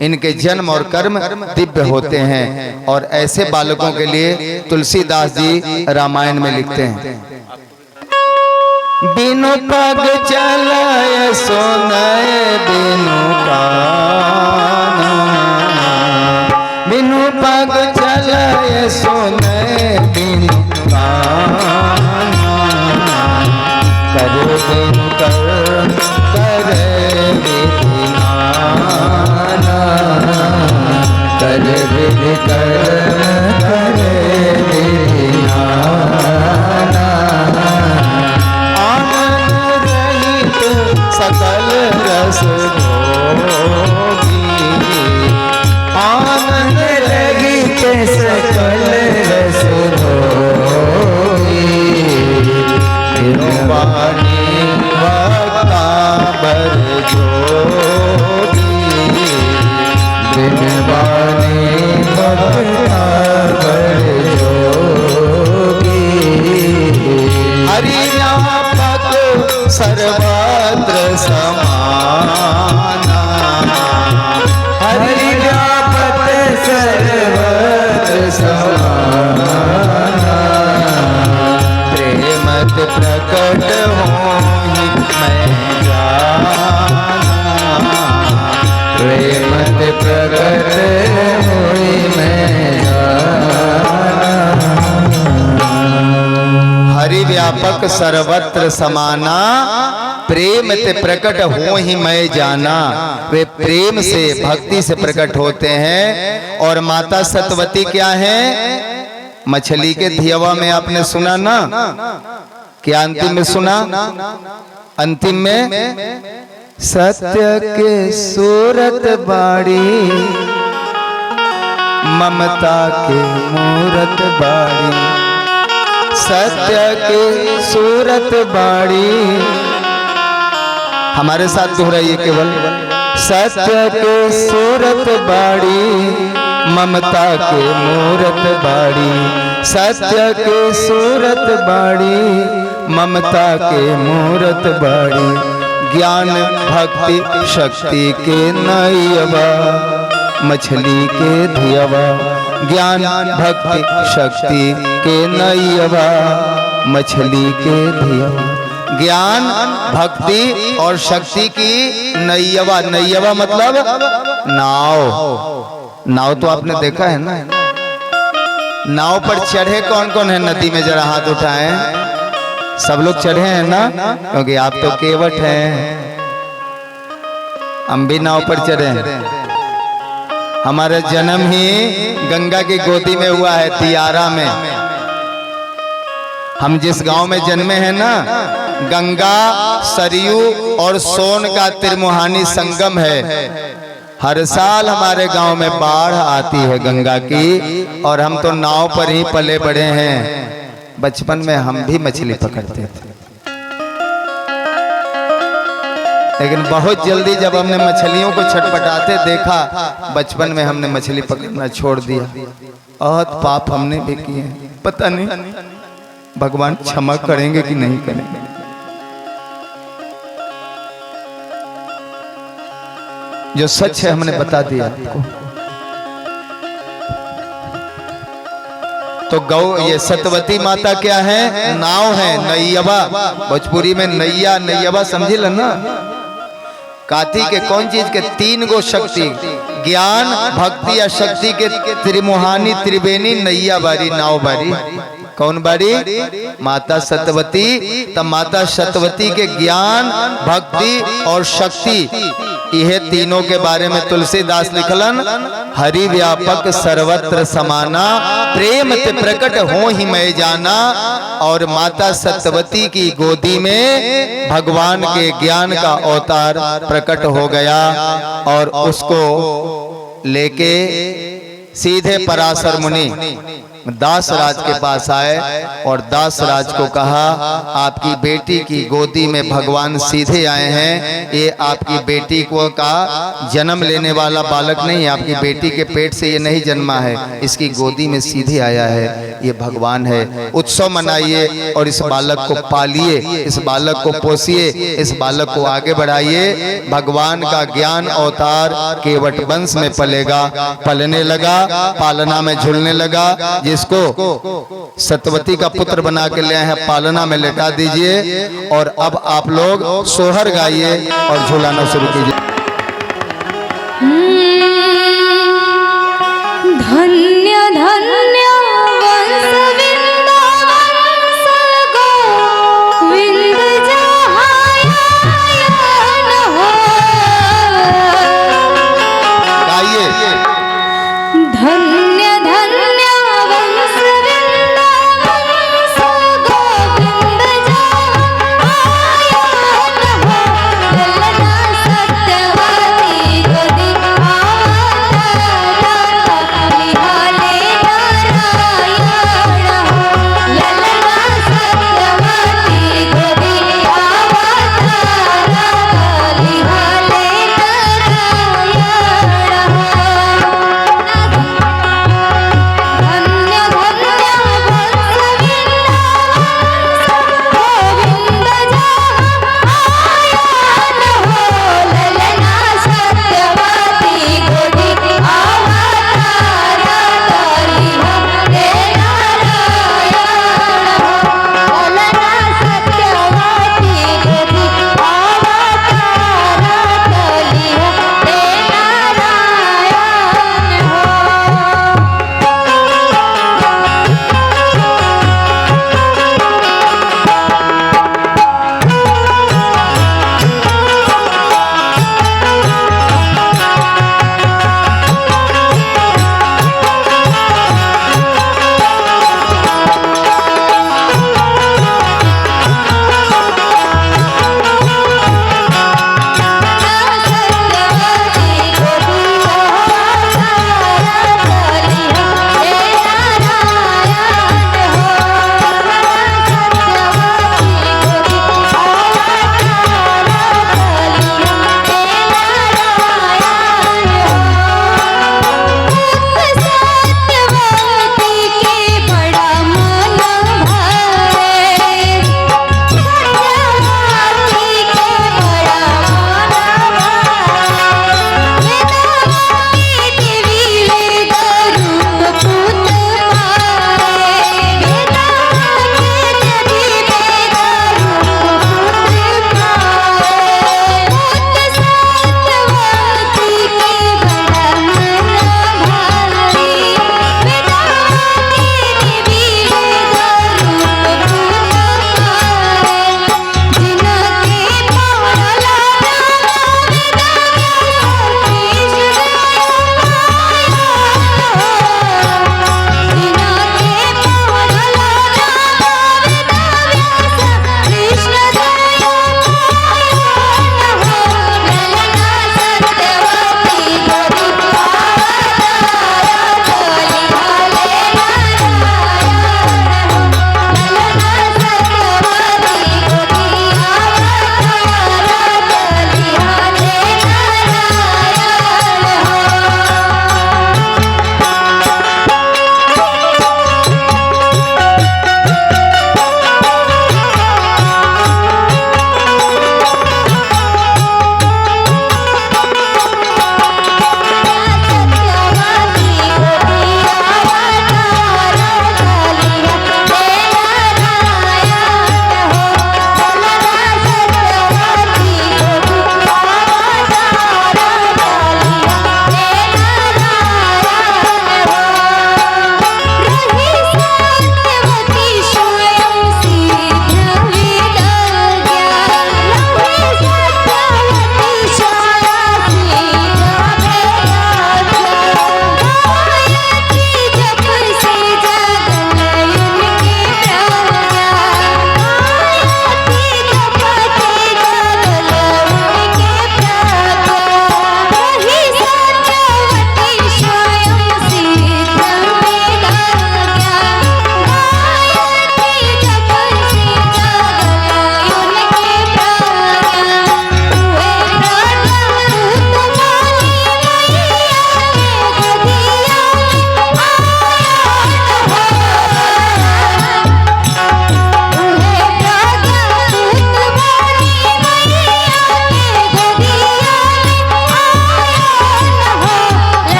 इनके जन्म और कर्म दिव्य होते हैं। और ऐसे बालकों के लिए तुलसीदास जी रामायण में लिखते हैं, बिनु पग चलाए सोनाए बिनु काना, बिनु पग चलाए सोनाए बिनु काना, करे बिनु करे विधि नाना, करे विधि करे विधि नाना, सकल रस भोगी, आनंद लगी के सकल रस भोगी, बिनु बानी भक्ता बर जोगी, बिनु बानी भक्ता बर जोगी, हरि व्यापक सर्वत्र समाना, हरि व्यापक सर्वत्र समाना, प्रेमत प्रकट होई मैं जाना, प्रेमत प्रकट होई मैं जाना, हरि व्यापक सर्वत्र समाना, प्रेम ते प्रकट हो ही मैं जाना। वे प्रेम से, भक्ति से प्रकट होते हैं। और माता सत्यवती क्या है? मछली के धियवा में आपने सुना ना, क्या अंतिम में सुना? अंतिम में सत्य के सूरत बाड़ी, ममता के मूरत बाड़ी, सत्य के सूरत बाड़ी, हमारे साथ दोहराइए केवल, सत्य के सूरत बाड़ी, ममता के मूरत बाड़ी, सत्य के सूरत बाड़ी, ममता के मूरत बाड़ी, ज्ञान भक्ति शक्ति के नैयवा, मछली के धियवा, ज्ञान भक्ति शक्ति के नैयवा, मछली के धियवा, ज्ञान भक्ति और शक्ति की नैयवा। नैयवा मतलब नाव। नाव तो आपने देखा है ना, नाव पर चढ़े कौन कौन है नदी में? जरा हाथ उठाएं। सब लोग चढ़े हैं ना, क्योंकि आप तो केवट हैं, हम भी नाव पर चढ़े हैं। हमारा जन्म ही गंगा की गोदी में हुआ है, तियारा में। हम जिस गांव में जन्मे हैं ना, गंगा सरयू और सोन का त्रिमुहानी संगम है। हर साल हमारे गांव में बाढ़ आती है गंगा की, और हम तो नाव पर ही पले बड़े हैं। बचपन में हम भी मछली पकड़ते थे, लेकिन बहुत जल्दी जब हमने मछलियों को छटपटाते देखा, बचपन में हमने मछली पकड़ना छोड़ दिया। बहुत पाप हमने भी किए हैं, पता नहीं भगवान क्षमा करेंगे कि नहीं करेंगे। जो सच है हमने बता दिया आपको। तो गौ ये सतवती माता क्या है? नाव है, नैयवा। भोजपुरी में नैया नैयवा समझी ल ना। काती के कौन चीज के? 3 गो शक्ति, ज्ञान भक्ति या शक्ति के त्रिमुहानी त्रिवेणी नैया बारी, नाव बारी। कौन बारी? माता सतवती। तब माता सतवती के ज्ञान भक्ति और शक्ति, यह तीनों के बारे में तुलसीदास लिखलन, हरि व्यापक सर्वत्र समाना, प्रेम ते प्रकट हो ही मैं जाना। और माता सतवती की गोदी में भगवान के ज्ञान का अवतार प्रकट हो गया और उसको लेके सीधे पराशर मुनि दास राज के पास आए और दास राज को कहा, आपकी बेटी की गोदी में भगवान सीधे आए हैं। ये आपकी बेटी को का जन्म लेने वाला बालक नहीं, आपकी बेटी के पेट से ये नहीं जन्मा है, इसकी गोदी में सीधे आया है, ये भगवान है। उत्सव मनाइए और इस बालक को पालिए, इस बालक को पोसिए, इस बालक को आगे बढ़ाइए। भगवान का ज्ञान अवतार केवट वंश में पलेगा। पलने लगा, पालना में झूलने लगा। जिसको सतवती का पुत्र बना के ले आए हैं, पालना में लेटा दीजिए। और अब आप लोग सोहर गाइए और झूलाना शुरू कीजिए। धन्य धन्य वंश वृंदावन गोविंद जहायन हो। गाइए। धन्य धन्य वंश वृंदावन गोविंद जहायन हो। ललना सत्यवती गोदी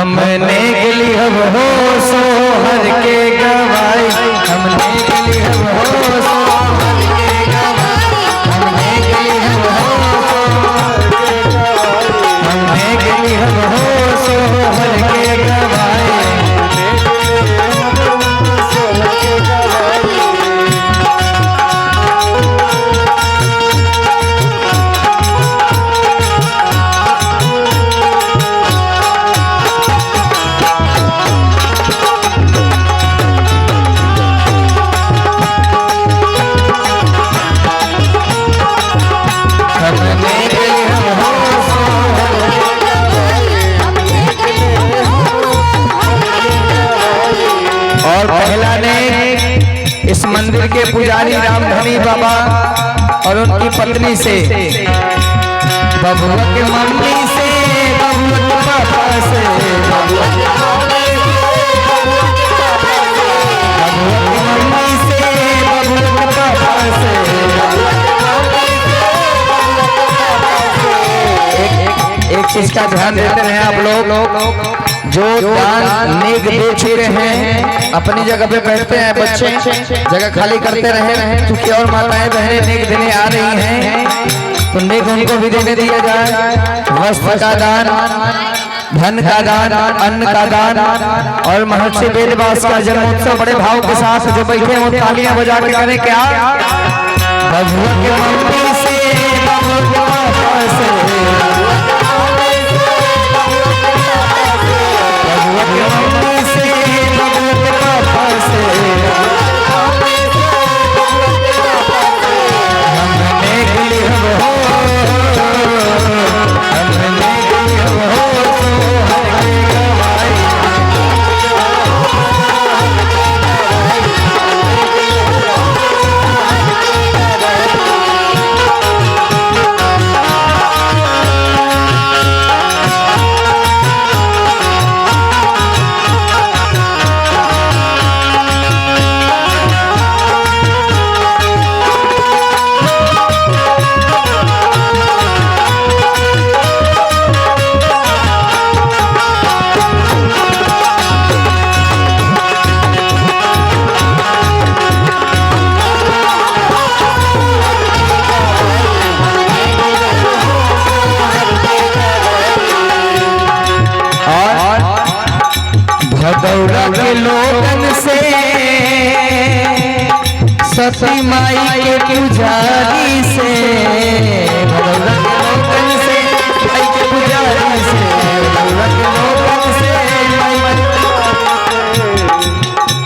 हमने गिली हम हो सोहर के गवाई, हमने गिली हम हो सोहर के गवाई, हमने गिली हम हो हमने गिली हम हो सोहर के गवाई। और पहला ने इस मंदिर के पुजारी रामधनी बाबा और उनकी पत्नी से, बबुआ के मम्मी से, बबुआ के पापा से, बबुआ के मम्मी से, बबुआ के पापा से। एक चीज का ध्यान देते हैं आप लोग, जो दान नेक दे चुके हैं अपनी जगह पे बैठते हैं, बच्चे जगह खाली करते रहे, क्योंकि और माताएं बहनें नेक देने आ रही हैं तो नेक उनको भी देने दिया जाए। वस्त्र का दान, धन का दान, अन्न का दान और महर्षि वेदव्यास का जन्मोत्सव बड़े भाव के साथ जो बैठे हैं वो तालियां बजा के करें क्या? बबुआ के मम्मी से, बबुआ के पापा से, बबुआ के मम्मी से, बबुआ के पापा से, हमने गिली हम हो, हमने गिली हम हो सोहर के गवाई। भदौरा के लोगन से, सती माई के पुजारी से, भदौरा के लोगन से, माई के पुजारी से, भदौरा के लोगन से,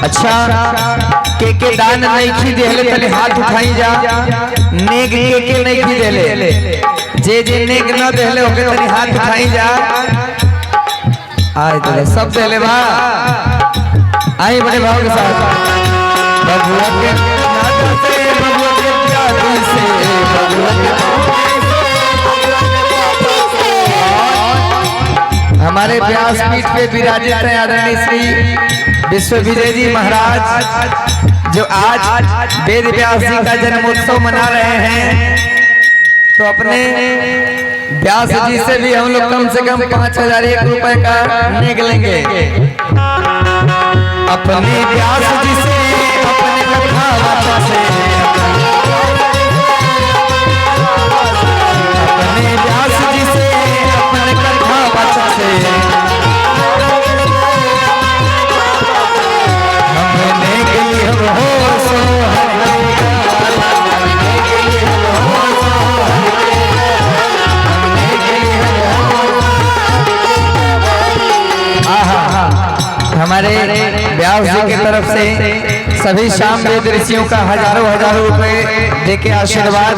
अच्छा के दान नहीं खी देले तले हाथ उठाई जा, नेक के नहीं खी देले, जे नेक न देले ओके तले हाथ उठाई जा। आए तो सब देले बा, आई बड़े भाव के साथ। बबुआ के नाता से, बबुआ के जाति से, बबुआ के हमारे व्यास पीठ पे विराजित हैं आदरणीय श्री विश्व विजय जी महाराज, जो आज वेद व्यास जी का जन्मोत्सव मना रहे हैं। तो अपने व्यास जी से भी हम लोग कम से कम 5001 रुपए का नेक लेंगे। अपने व्यास जी से, अपने कथा वाचा से, अपने व्यास जी से, अपने कथा वाचा से, हमने गिली हम हो सोहर के हमारे व्यास जी की तरफ से सभी शाम वेद ऋषियों का हजारों हजारों रुपए देके आशीर्वाद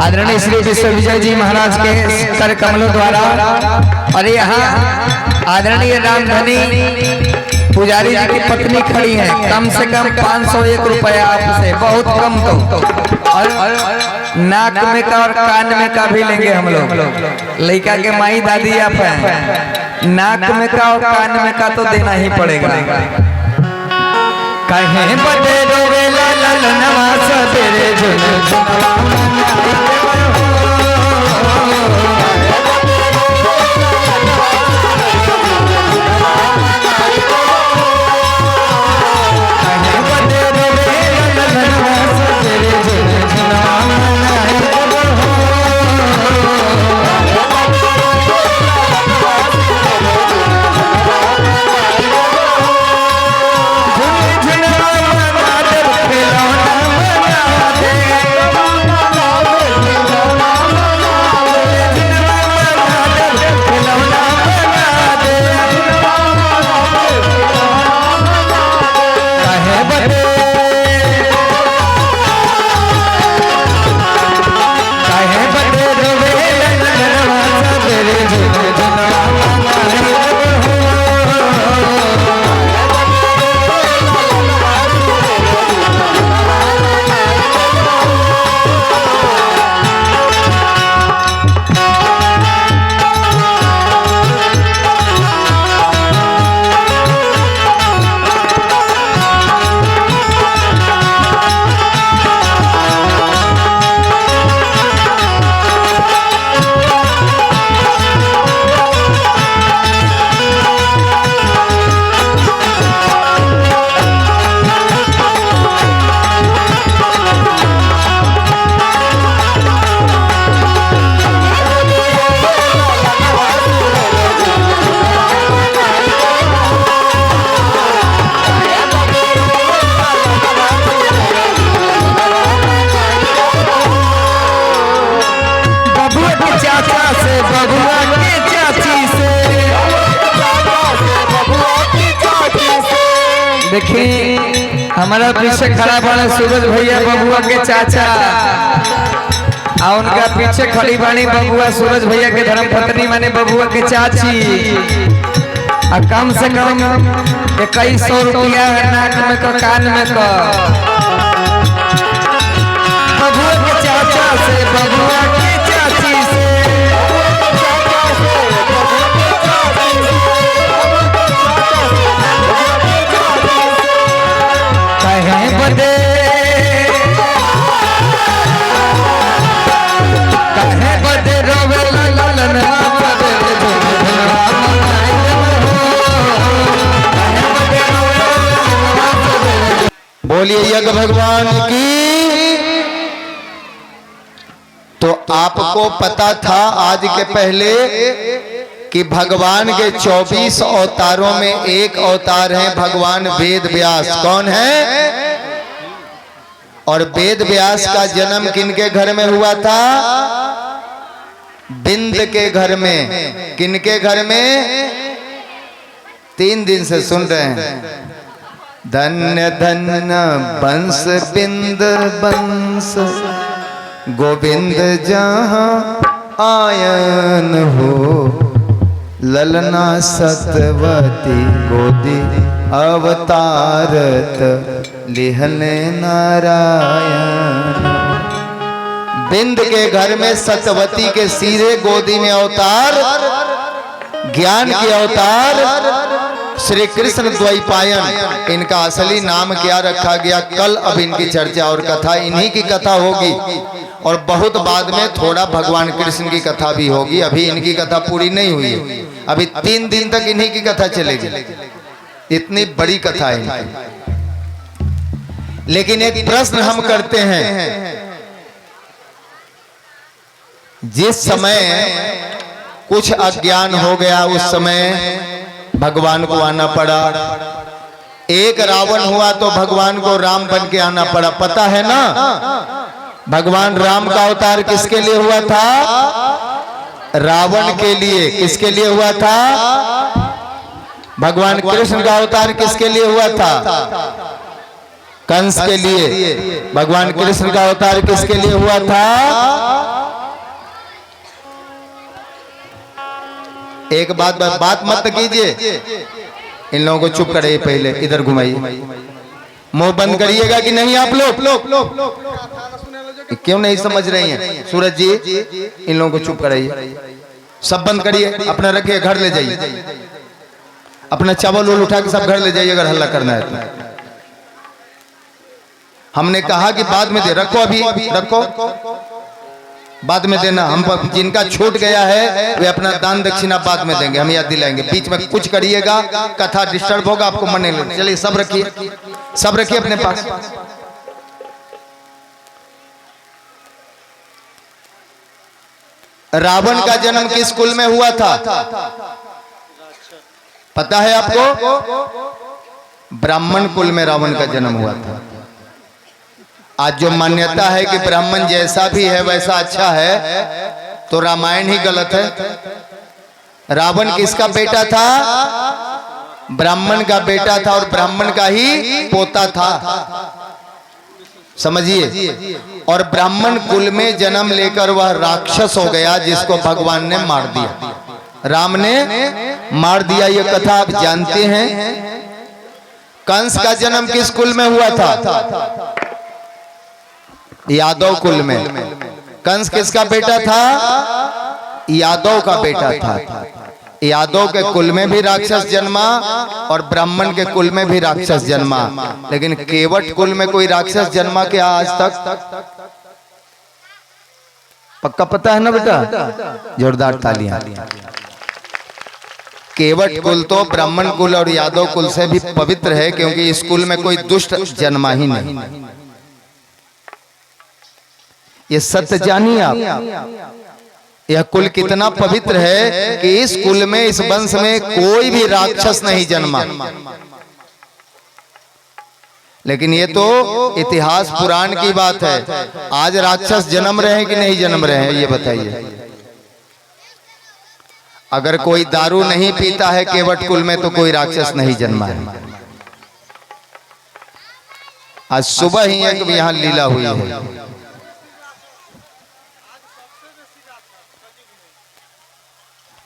आदरणीय श्री विश्व विजय जी महाराज के कर कमलों द्वारा। और यहाँ आदरणीय रामधनी पुजारी जी की पत्नी खड़ी है, कम से कम 501 रुपया आपसे, बहुत कम तो। और नाक में का और कान में का भी लेंगे हम लोग, लड़का के माई दादी आप हैं, नाक में का और कान में का तो देना ही पड़ेगा। कहे बड़े रोवे ललनवा सवेरे झुन झुनवा मनाई चाचा से बबुआ के चाची से। देखिए हमारा पीछे खड़ा बड़ा सूरज भैया बबुआ के चाचा, और उनका पीछे खड़ी बानी बबुआ सूरज भैया के धर्म पत्नी माने बबुआ के चाची। और कम से कम 2100 रुपया नाक में का कान में का। बबुआ के चाचा से बबुआ के चाची से। कहे बदे कहे बदे रोवे ललन बदे बोलिए यज्ञ भगवान की। तो आपको पता था आज के पहले कि भगवान के 24 अवतारों में एक अवतार है भगवान वेद व्यास। कौन है? और वेद व्यास का जन्म किनके घर में हुआ था? बिंद के घर में। किनके घर में? 3 दिन से सुन रहे हैं। धन्य धन्य बंश बिंद बंश गोविंद जहाँ आयन हो, ललना सतवती गोदी अवतारत लिहले नारायण। बिंद के घर में सतवती के सीधे गोदी में अवतार, ज्ञान के अवतार श्री कृष्ण द्वैपायन। इनका असली नाम क्या रखा गया कल अब इनकी चर्चा और कथा, इन्हीं की कथा होगी। और बहुत बाद में थोड़ा भगवान कृष्ण की कथा भी होगी। अभी इनकी कथा पूरी नहीं हुई है, अभी 3 दिन तक इन्हीं की कथा चलेगी। इतनी बड़ी कथा है इनकी। लेकिन एक प्रश्न हम करते हैं, जिस समय कुछ अज्ञान हो गया उस समय भगवान को आना पड़ा। एक रावण हुआ तो भगवान को राम बन के आना पड़ा। पता है ना भगवान राम का अवतार किसके लिए हुआ था? रावण के लिए। किसके लिए हुआ था? भगवान कृष्ण का अवतार किसके लिए हुआ था? कंस के लिए। भगवान कृष्ण का अवतार किसके लिए हुआ था? एक बात मत कीजिए, इन लोगों को चुप कराइए। पहले इधर घुमाइए, मुंह बंद करिएगा कि नहीं आप लोग? क्यों नहीं समझ रही हैं? सूरज जी इन लोगों को चुप कराइए, सब बंद करिए, अपना रखिए, घर ले जाइए, अपना चावल उठा के सब घर ले जाइए अगर हल्ला करना है तो। हमने कहा कि बाद में दे, रखो अभी रखो, बाद में देना। हम जिनका छूट गया है वे अपना दान दक्षिणा बाद में देंगे, हम याद दिलाएंगे। बीच में कुछ करिएगा कथा डिस्टर्ब होगा, आपको मन नहीं। चलिए सब रखिए, सब रखिए अपने पास। रावण का जन्म किस कुल में हुआ था पता है आपको? ब्राह्मण कुल में रावण का जन्म हुआ था। आज जो मान्यता है कि ब्राह्मण जैसा भी है वैसा अच्छा है, तो रामायण ही गलत है। रावण किसका बेटा था? ब्राह्मण का बेटा था और ब्राह्मण का ही पोता था, समझिए। और ब्राह्मण कुल में जन्म लेकर वह राक्षस हो गया, जिसको भगवान ने मार दिया, राम ने मार दिया। ये कथा आप जानते हैं। कंस का जन्म किस कुल में हुआ था? यादव कुल में। कंस किसका बेटा था? यादव का बेटा था। यादव के कुल में भी राक्षस जन्मा और ब्राह्मण के कुल में भी राक्षस जन्मा, लेकिन केवट कुल में कोई राक्षस जन्मा क्या आज तक? पक्का पता है ना बेटा? जोरदार तालियां। केवट कुल तो ब्राह्मण कुल और यादव कुल से भी पवित्र है, क्योंकि इस कुल में कोई दुष्ट जन्मा ही नहीं। ये सत्य जानिए आप। यह कुल कितना पवित्र है कि इस कुल में, इस वंश में कोई भी राक्षस नहीं जन्मा। लेकिन ये तो इतिहास पुराण की बात है। आज राक्षस जन्म रहे हैं कि नहीं जन्म रहे हैं, ये बताइए। अगर कोई दारू नहीं पीता है केवट कुल में तो कोई राक्षस नहीं जन्मा है। आज सुबह ही एक यहाँ लीला हुई है।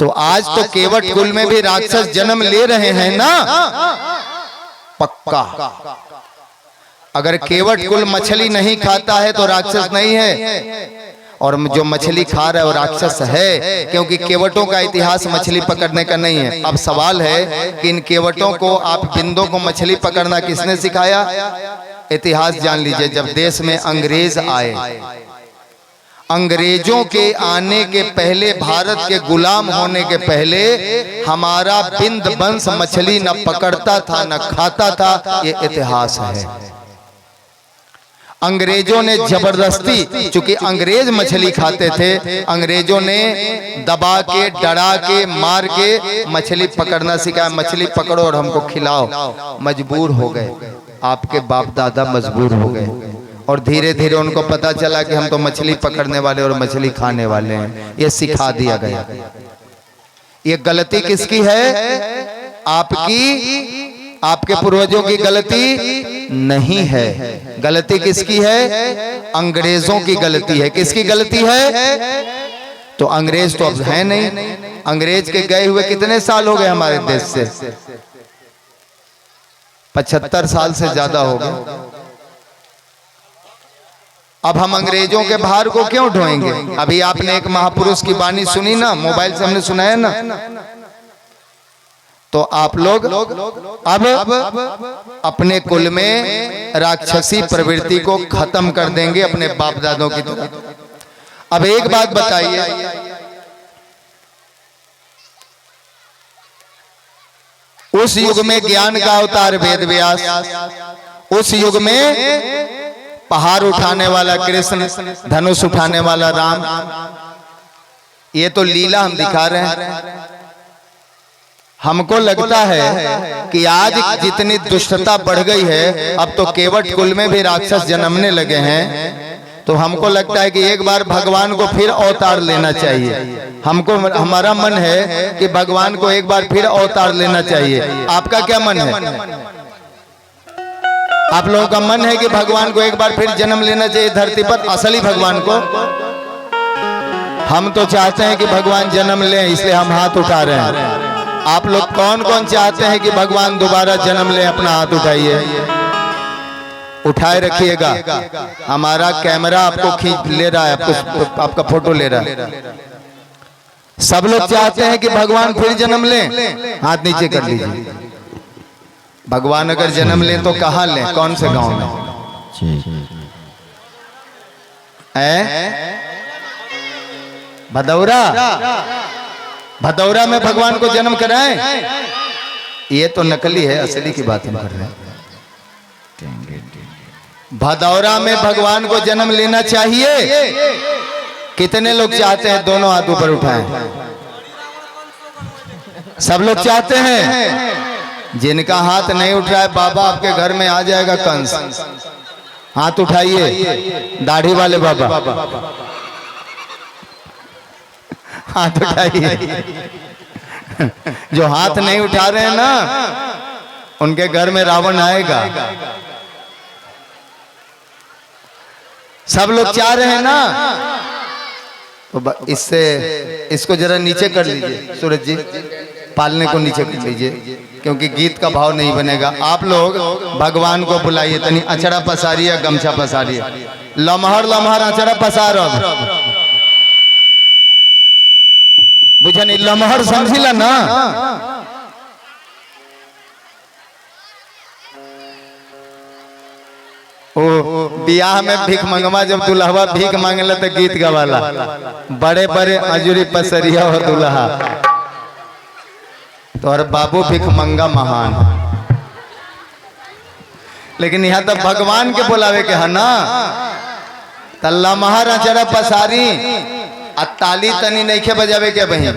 तो आज तो केवट कुल में भी राक्षस जन्म ले रहे हैं ना, पक्का। अगर केवट कुल मछली नहीं खाता है तो राक्षस नहीं है, और जो मछली खा रहा है वो राक्षस है, क्योंकि केवटों का इतिहास मछली पकड़ने का नहीं है। अब सवाल है कि इन केवटों को, आप बिंदों को मछली पकड़ना किसने सिखाया? इतिहास जान लीजिए। जब देश में अंग्रेज आए, अंग्रेजों के आने के पहले, भारत के गुलाम होने के पहले, हमारा बिंद वंश मछली न पकड़ता था न खाता था, ये इतिहास है। अंग्रेजों ने जबरदस्ती, चूंकि अंग्रेज मछली खाते थे, अंग्रेजों ने दबा के, डरा के, मार के मछली पकड़ना सिखाया। मछली पकड़ो और हमको खिलाओ। मजबूर हो गए, आपके बाप दादा मजबूर हो गए, और धीरे धीरे उनको पता चला कि हम तो मछली पकड़ने वाले और मछली खाने वाले हैं। ये सिखा दिया गया। ये गलती किसकी है? आपकी, आपके पूर्वजों की गलती नहीं है। गलती किसकी है? अंग्रेजों की गलती है। किसकी गलती है? तो अंग्रेज तो अब है नहीं। अंग्रेज के गए हुए कितने साल हो गए हमारे देश से? 75 साल से ज्यादा हो गए। अब हम अंग्रेजों के भार को क्यों ढोएंगे? अभी आपने एक महापुरुष की वाणी सुनी ना, मोबाइल से हमने सुनाया ना। तो आप लोग अब अपने कुल में राक्षसी प्रवृत्ति को खत्म कर देंगे, अपने बाप दादों की तरह। अब एक बात बताइए, उस युग में ज्ञान का अवतार वेद व्यास, उस युग में पहाड़ उठाने वाला कृष्ण, धनुष उठाने वाला राम, ये तो लीला हम दिखा रहे हैं। हमको लगता है कि आज जितनी दुष्टता बढ़ गई है, अब तो केवट कुल में भी राक्षस जन्मने लगे हैं। तो हमको लगता है कि एक बार भगवान को फिर अवतार लेना चाहिए। हमको, हमारा मन है कि भगवान को एक बार फिर अवतार लेना चाहिए। आपका क्या मन है? आप लोगों का मन है कि भगवान को एक बार फिर जन्म लेना चाहिए धरती पर, असली भगवान को? हम तो चाहते हैं कि भगवान जन्म लें, इसलिए हम हाथ उठा रहे हैं। आप लोग कौन कौन चाहते हैं कि भगवान दोबारा जन्म ले? अपना हाथ उठाइए, उठाए रखिएगा। हमारा कैमरा आपको खींच ले रहा है, आपको, आपका फोटो ले रहा है। सब लोग चाहते हैं कि भगवान फिर जन्म लें? हाथ नीचे कर लीजिए। भगवान अगर जन्म लें तो कहाँ लें? कौन से गांव में? भदौरा? भदौरा में भगवान को जन्म कराएं? ये तो नकली है, असली की बात हम कर रहे हैं। भदौरा में भगवान को जन्म लेना चाहिए। कितने लोग चाहते हैं? दोनों हाथ ऊपर उठाएं। सब लोग चाहते हैं। जिनका हाथ नहीं उठ रहा है, बाबा आपके घर में आ जाएगा कंस। हाथ उठाइए, दाढ़ी वाले बाबा, हाथ उठाइए। जो हाथ नहीं उठा रहे हैं ना, उनके घर में रावण आएगा। सब लोग चाह रहे हैं ना, तो इससे, इसको जरा नीचे कर लीजिए सूरज जी, पालने को नीचे कर लीजिए, क्योंकि गीत का भाव नहीं बनेगा। आप लोग भगवान को बुलाइए, तनी अचड़ा पसारिए, गमछा पसारिए, लमहर लमहर अचड़ा पसारो। बुझनी लमहर समझिला ना? ओ बियाह में भीख मंगवा, जब दुल्हवा भीख मांगला तो गीत गवाला, बड़े बड़े अजूरी पसरिया हो दुल्हा, तो और बाबू भीख मंगा महान। लेकिन यहाँ तो भगवान के बुलावे के है ना, तल्ला महार अचरा पसारी आ ताली तनी नहीं के बजावे के बही,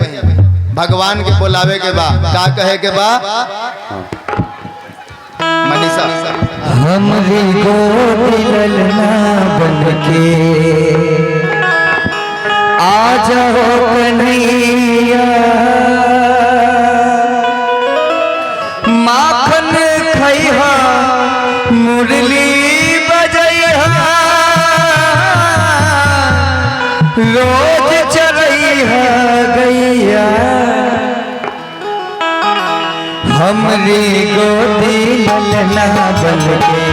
भगवान के बुलावे के बा। का कहे के बा मनीषा? हमरी गोदी ललना बनके आ जाओ कन्हैया, हमरी गोदी ललना बन के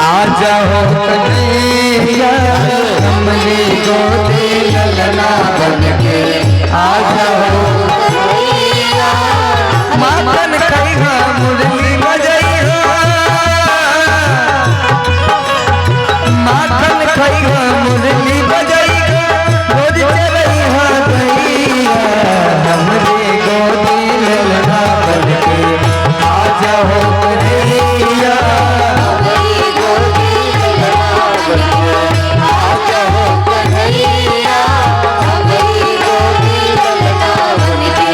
आ जाओ कन्हैया, हमरी गोदी ललना बन के आ जाओ कन्हैया। माखन खइहा मुरली बजइहा, माखन खइहा मुरली बजइहा, रोज चरइहा गइया, हमरे गोदी ललना बन के आ जाओ कन्हैया, हमरी गोदी ललना बन के आ जाओ कन्हैया, हमरी गोदी ललना बन के।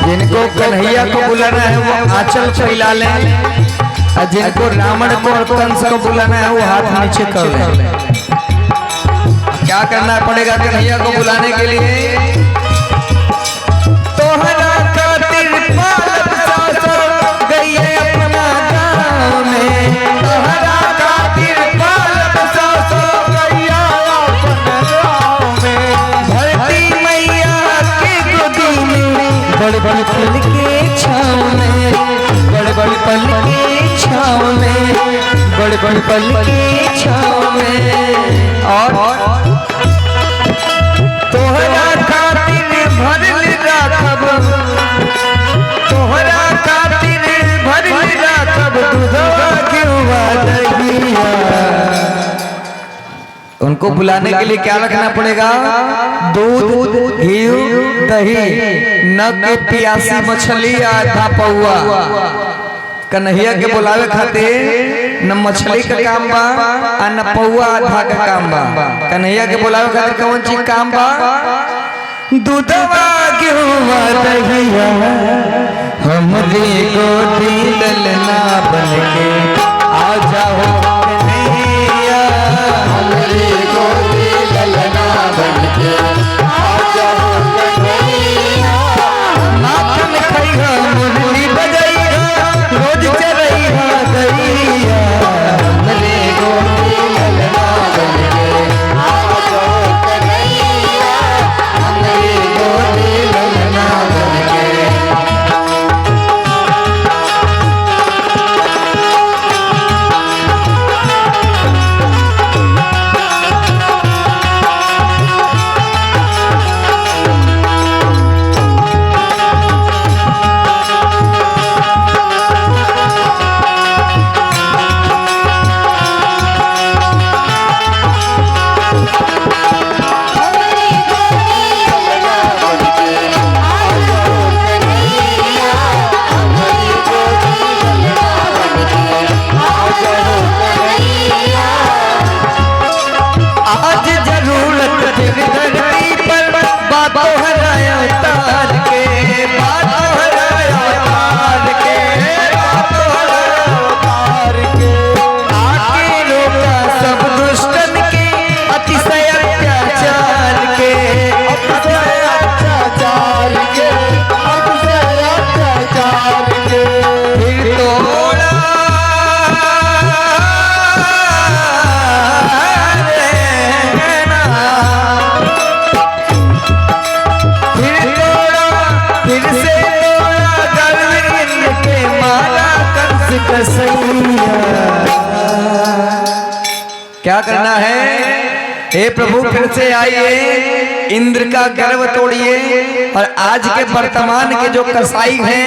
जिनको कन्हैया को बुलाना है वो आंचल फैला लें, और जिनको रावण को और कंस को बुलाना है वो हाथ नीचे कर लें। क्या करना पड़ेगा कन्हैया को बुलाने के लिए? तोहरा खातिर पालक सासुर गई है अपना गाँव में, तोहरा खातिर पालक सासुर गई है अपना गाँव में। धरती मैया के गोदी में बड़े बड़े पल के छाँव में, बड़े बड़े पल के छाँव में, बड़े बड़े पल के छाँव में। और तोहरा खातिर भरल राखब, तोहरा खातिर भरल राखब दूधवा घिउवा दहिया। उनको बुलाने के लिए क्या रखना पड़ेगा? दूध, घी, दही, न के प्यासी मछली आधा पौआ। कन्हैया के बुलावे खातिर न मछली का काम बा और न पौआ आधा का काम बा। कन्हैया के बुलावे खातिर कौन चीज काम बा? दूधवा घिउवा दहिया, हमरी गोदी ललना बन के आ जाओ कन्हैया, हमरी गोदी ललना बन के आ जाओ कन्हैया। माखन खइहा मुरली बजइहा, रोज चरइहा गइया, हमरे गोदी ललना बन के आ जाओ कन्हैया, हमरे गोदी ललना बन के। आज जरूरत तेरी धरती पर बातों हराया तार के, बातों हराया तार के, बातों हराया तार के। आके रोका सब दुष्टन के अतिशय अत्याचार के, अतिशय अत्याचार के, अतिशय अत्याचार के। फिर तोड़ा फिर से तोड़ा गर्विन के माला कंस कसैया। क्या करना है? हे प्रभु फिर से आइए, इंद्र का गर्व तोड़िए, और आज के वर्तमान के जो कसाई हैं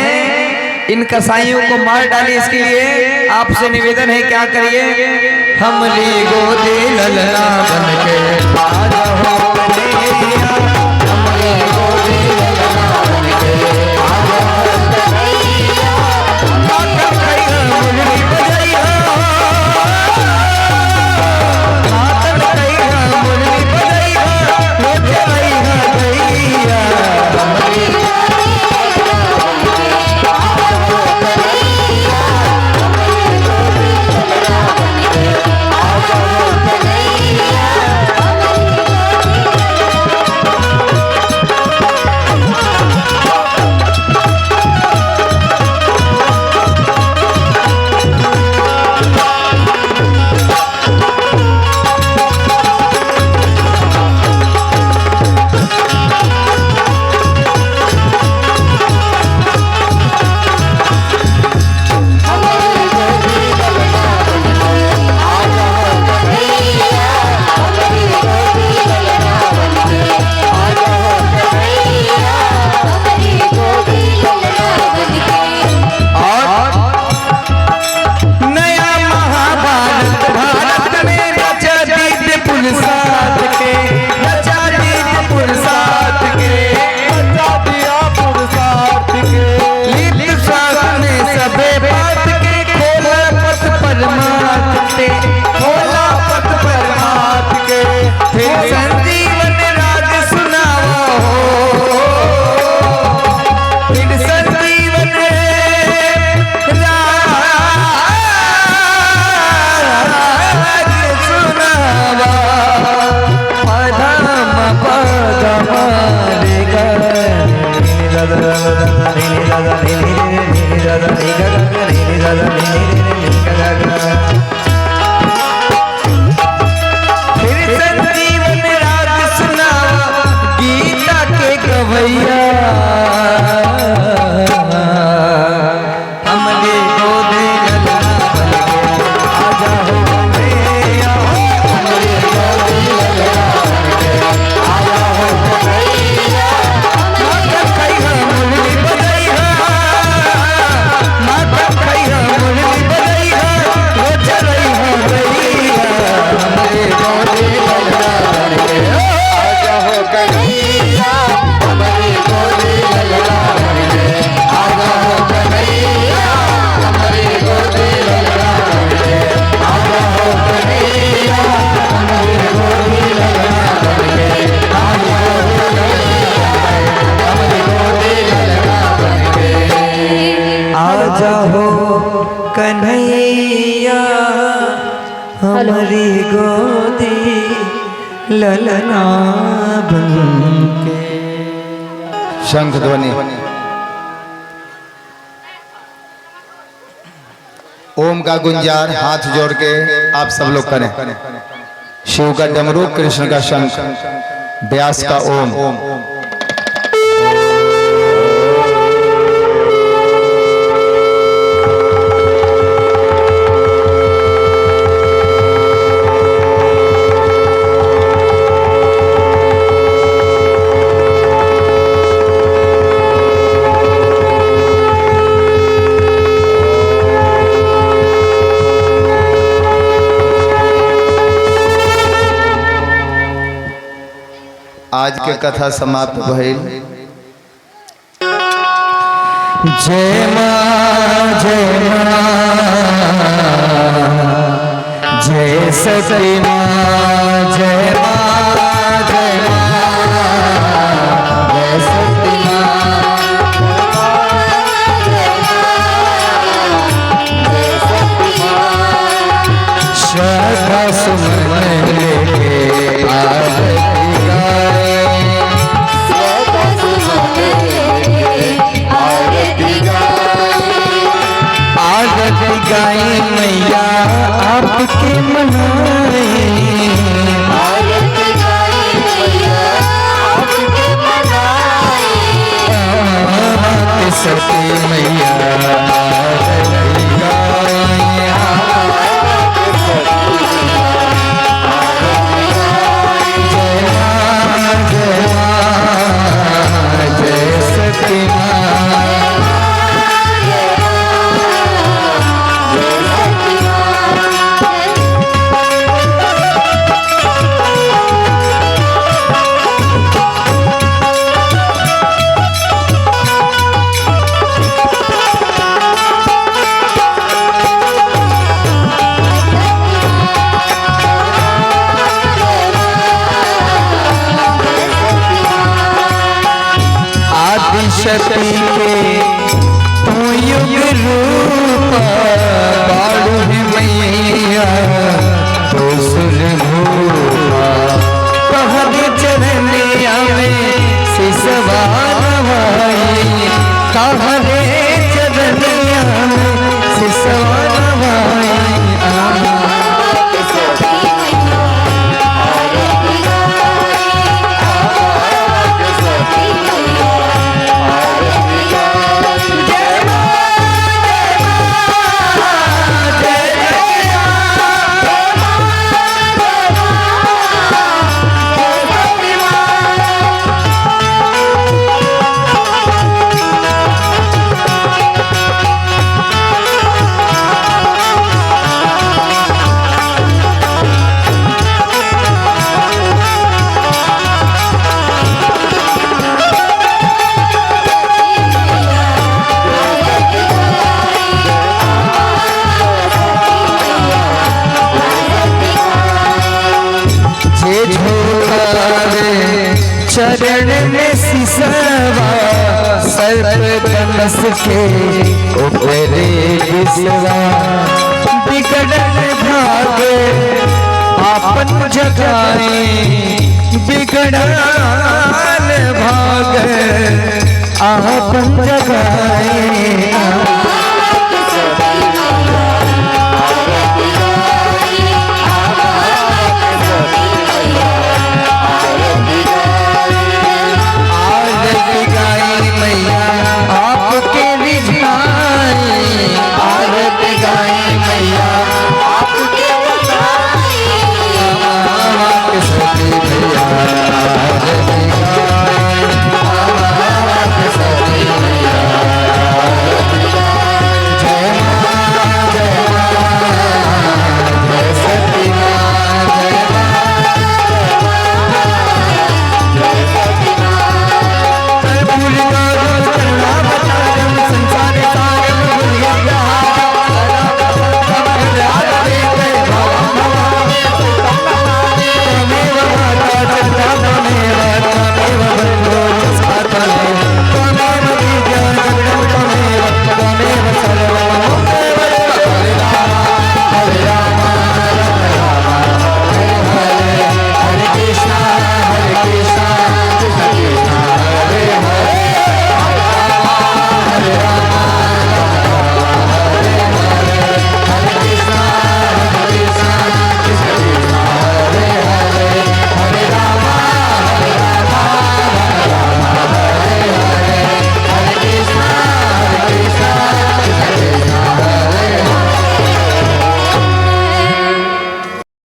इन कसाईयों को मार डालिए। इसके लिए आपसे निवेदन है, क्या करिए? हमरी गोदी ललना बन के आ जाओ कन्हैया, हमरी गोदी ललना बन के आ जाओ कन्हैया। माखन खइहा मुरली बजइहा, माखन खइहा मुरली बजइहा, रोज चरइहा गइया, ललना बन के। शंख ध्वनि। ओम का गुंजार हाथ जोड़ के आप सब लोग करें। शिव का डमरू, कृष्ण का शंख, व्यास का ओम। आज के कथा समाप्त भइल। जय मां जय मां जय सती मां जय मां जय मां जय सती श्रद्धा सुमन लेके आरती गाए मैया आपके मनाए, आरती गाए मैया आपके मनाए, सती मैया आरती गाए, जय मां जय मां जय सती मां। शक्ति के तू युग रूप बाड़ू है मैया तो सुरभूपा, कहरे चरनिया में सिसवा नवाई, कहरे चरनिया में सिसवा नवाई। चरण में सिसवा सर्प धनुष के ऊपरे विसवा, बिगड़न भाग आपन जगाए, बिगड़न भाग आपन जगाए।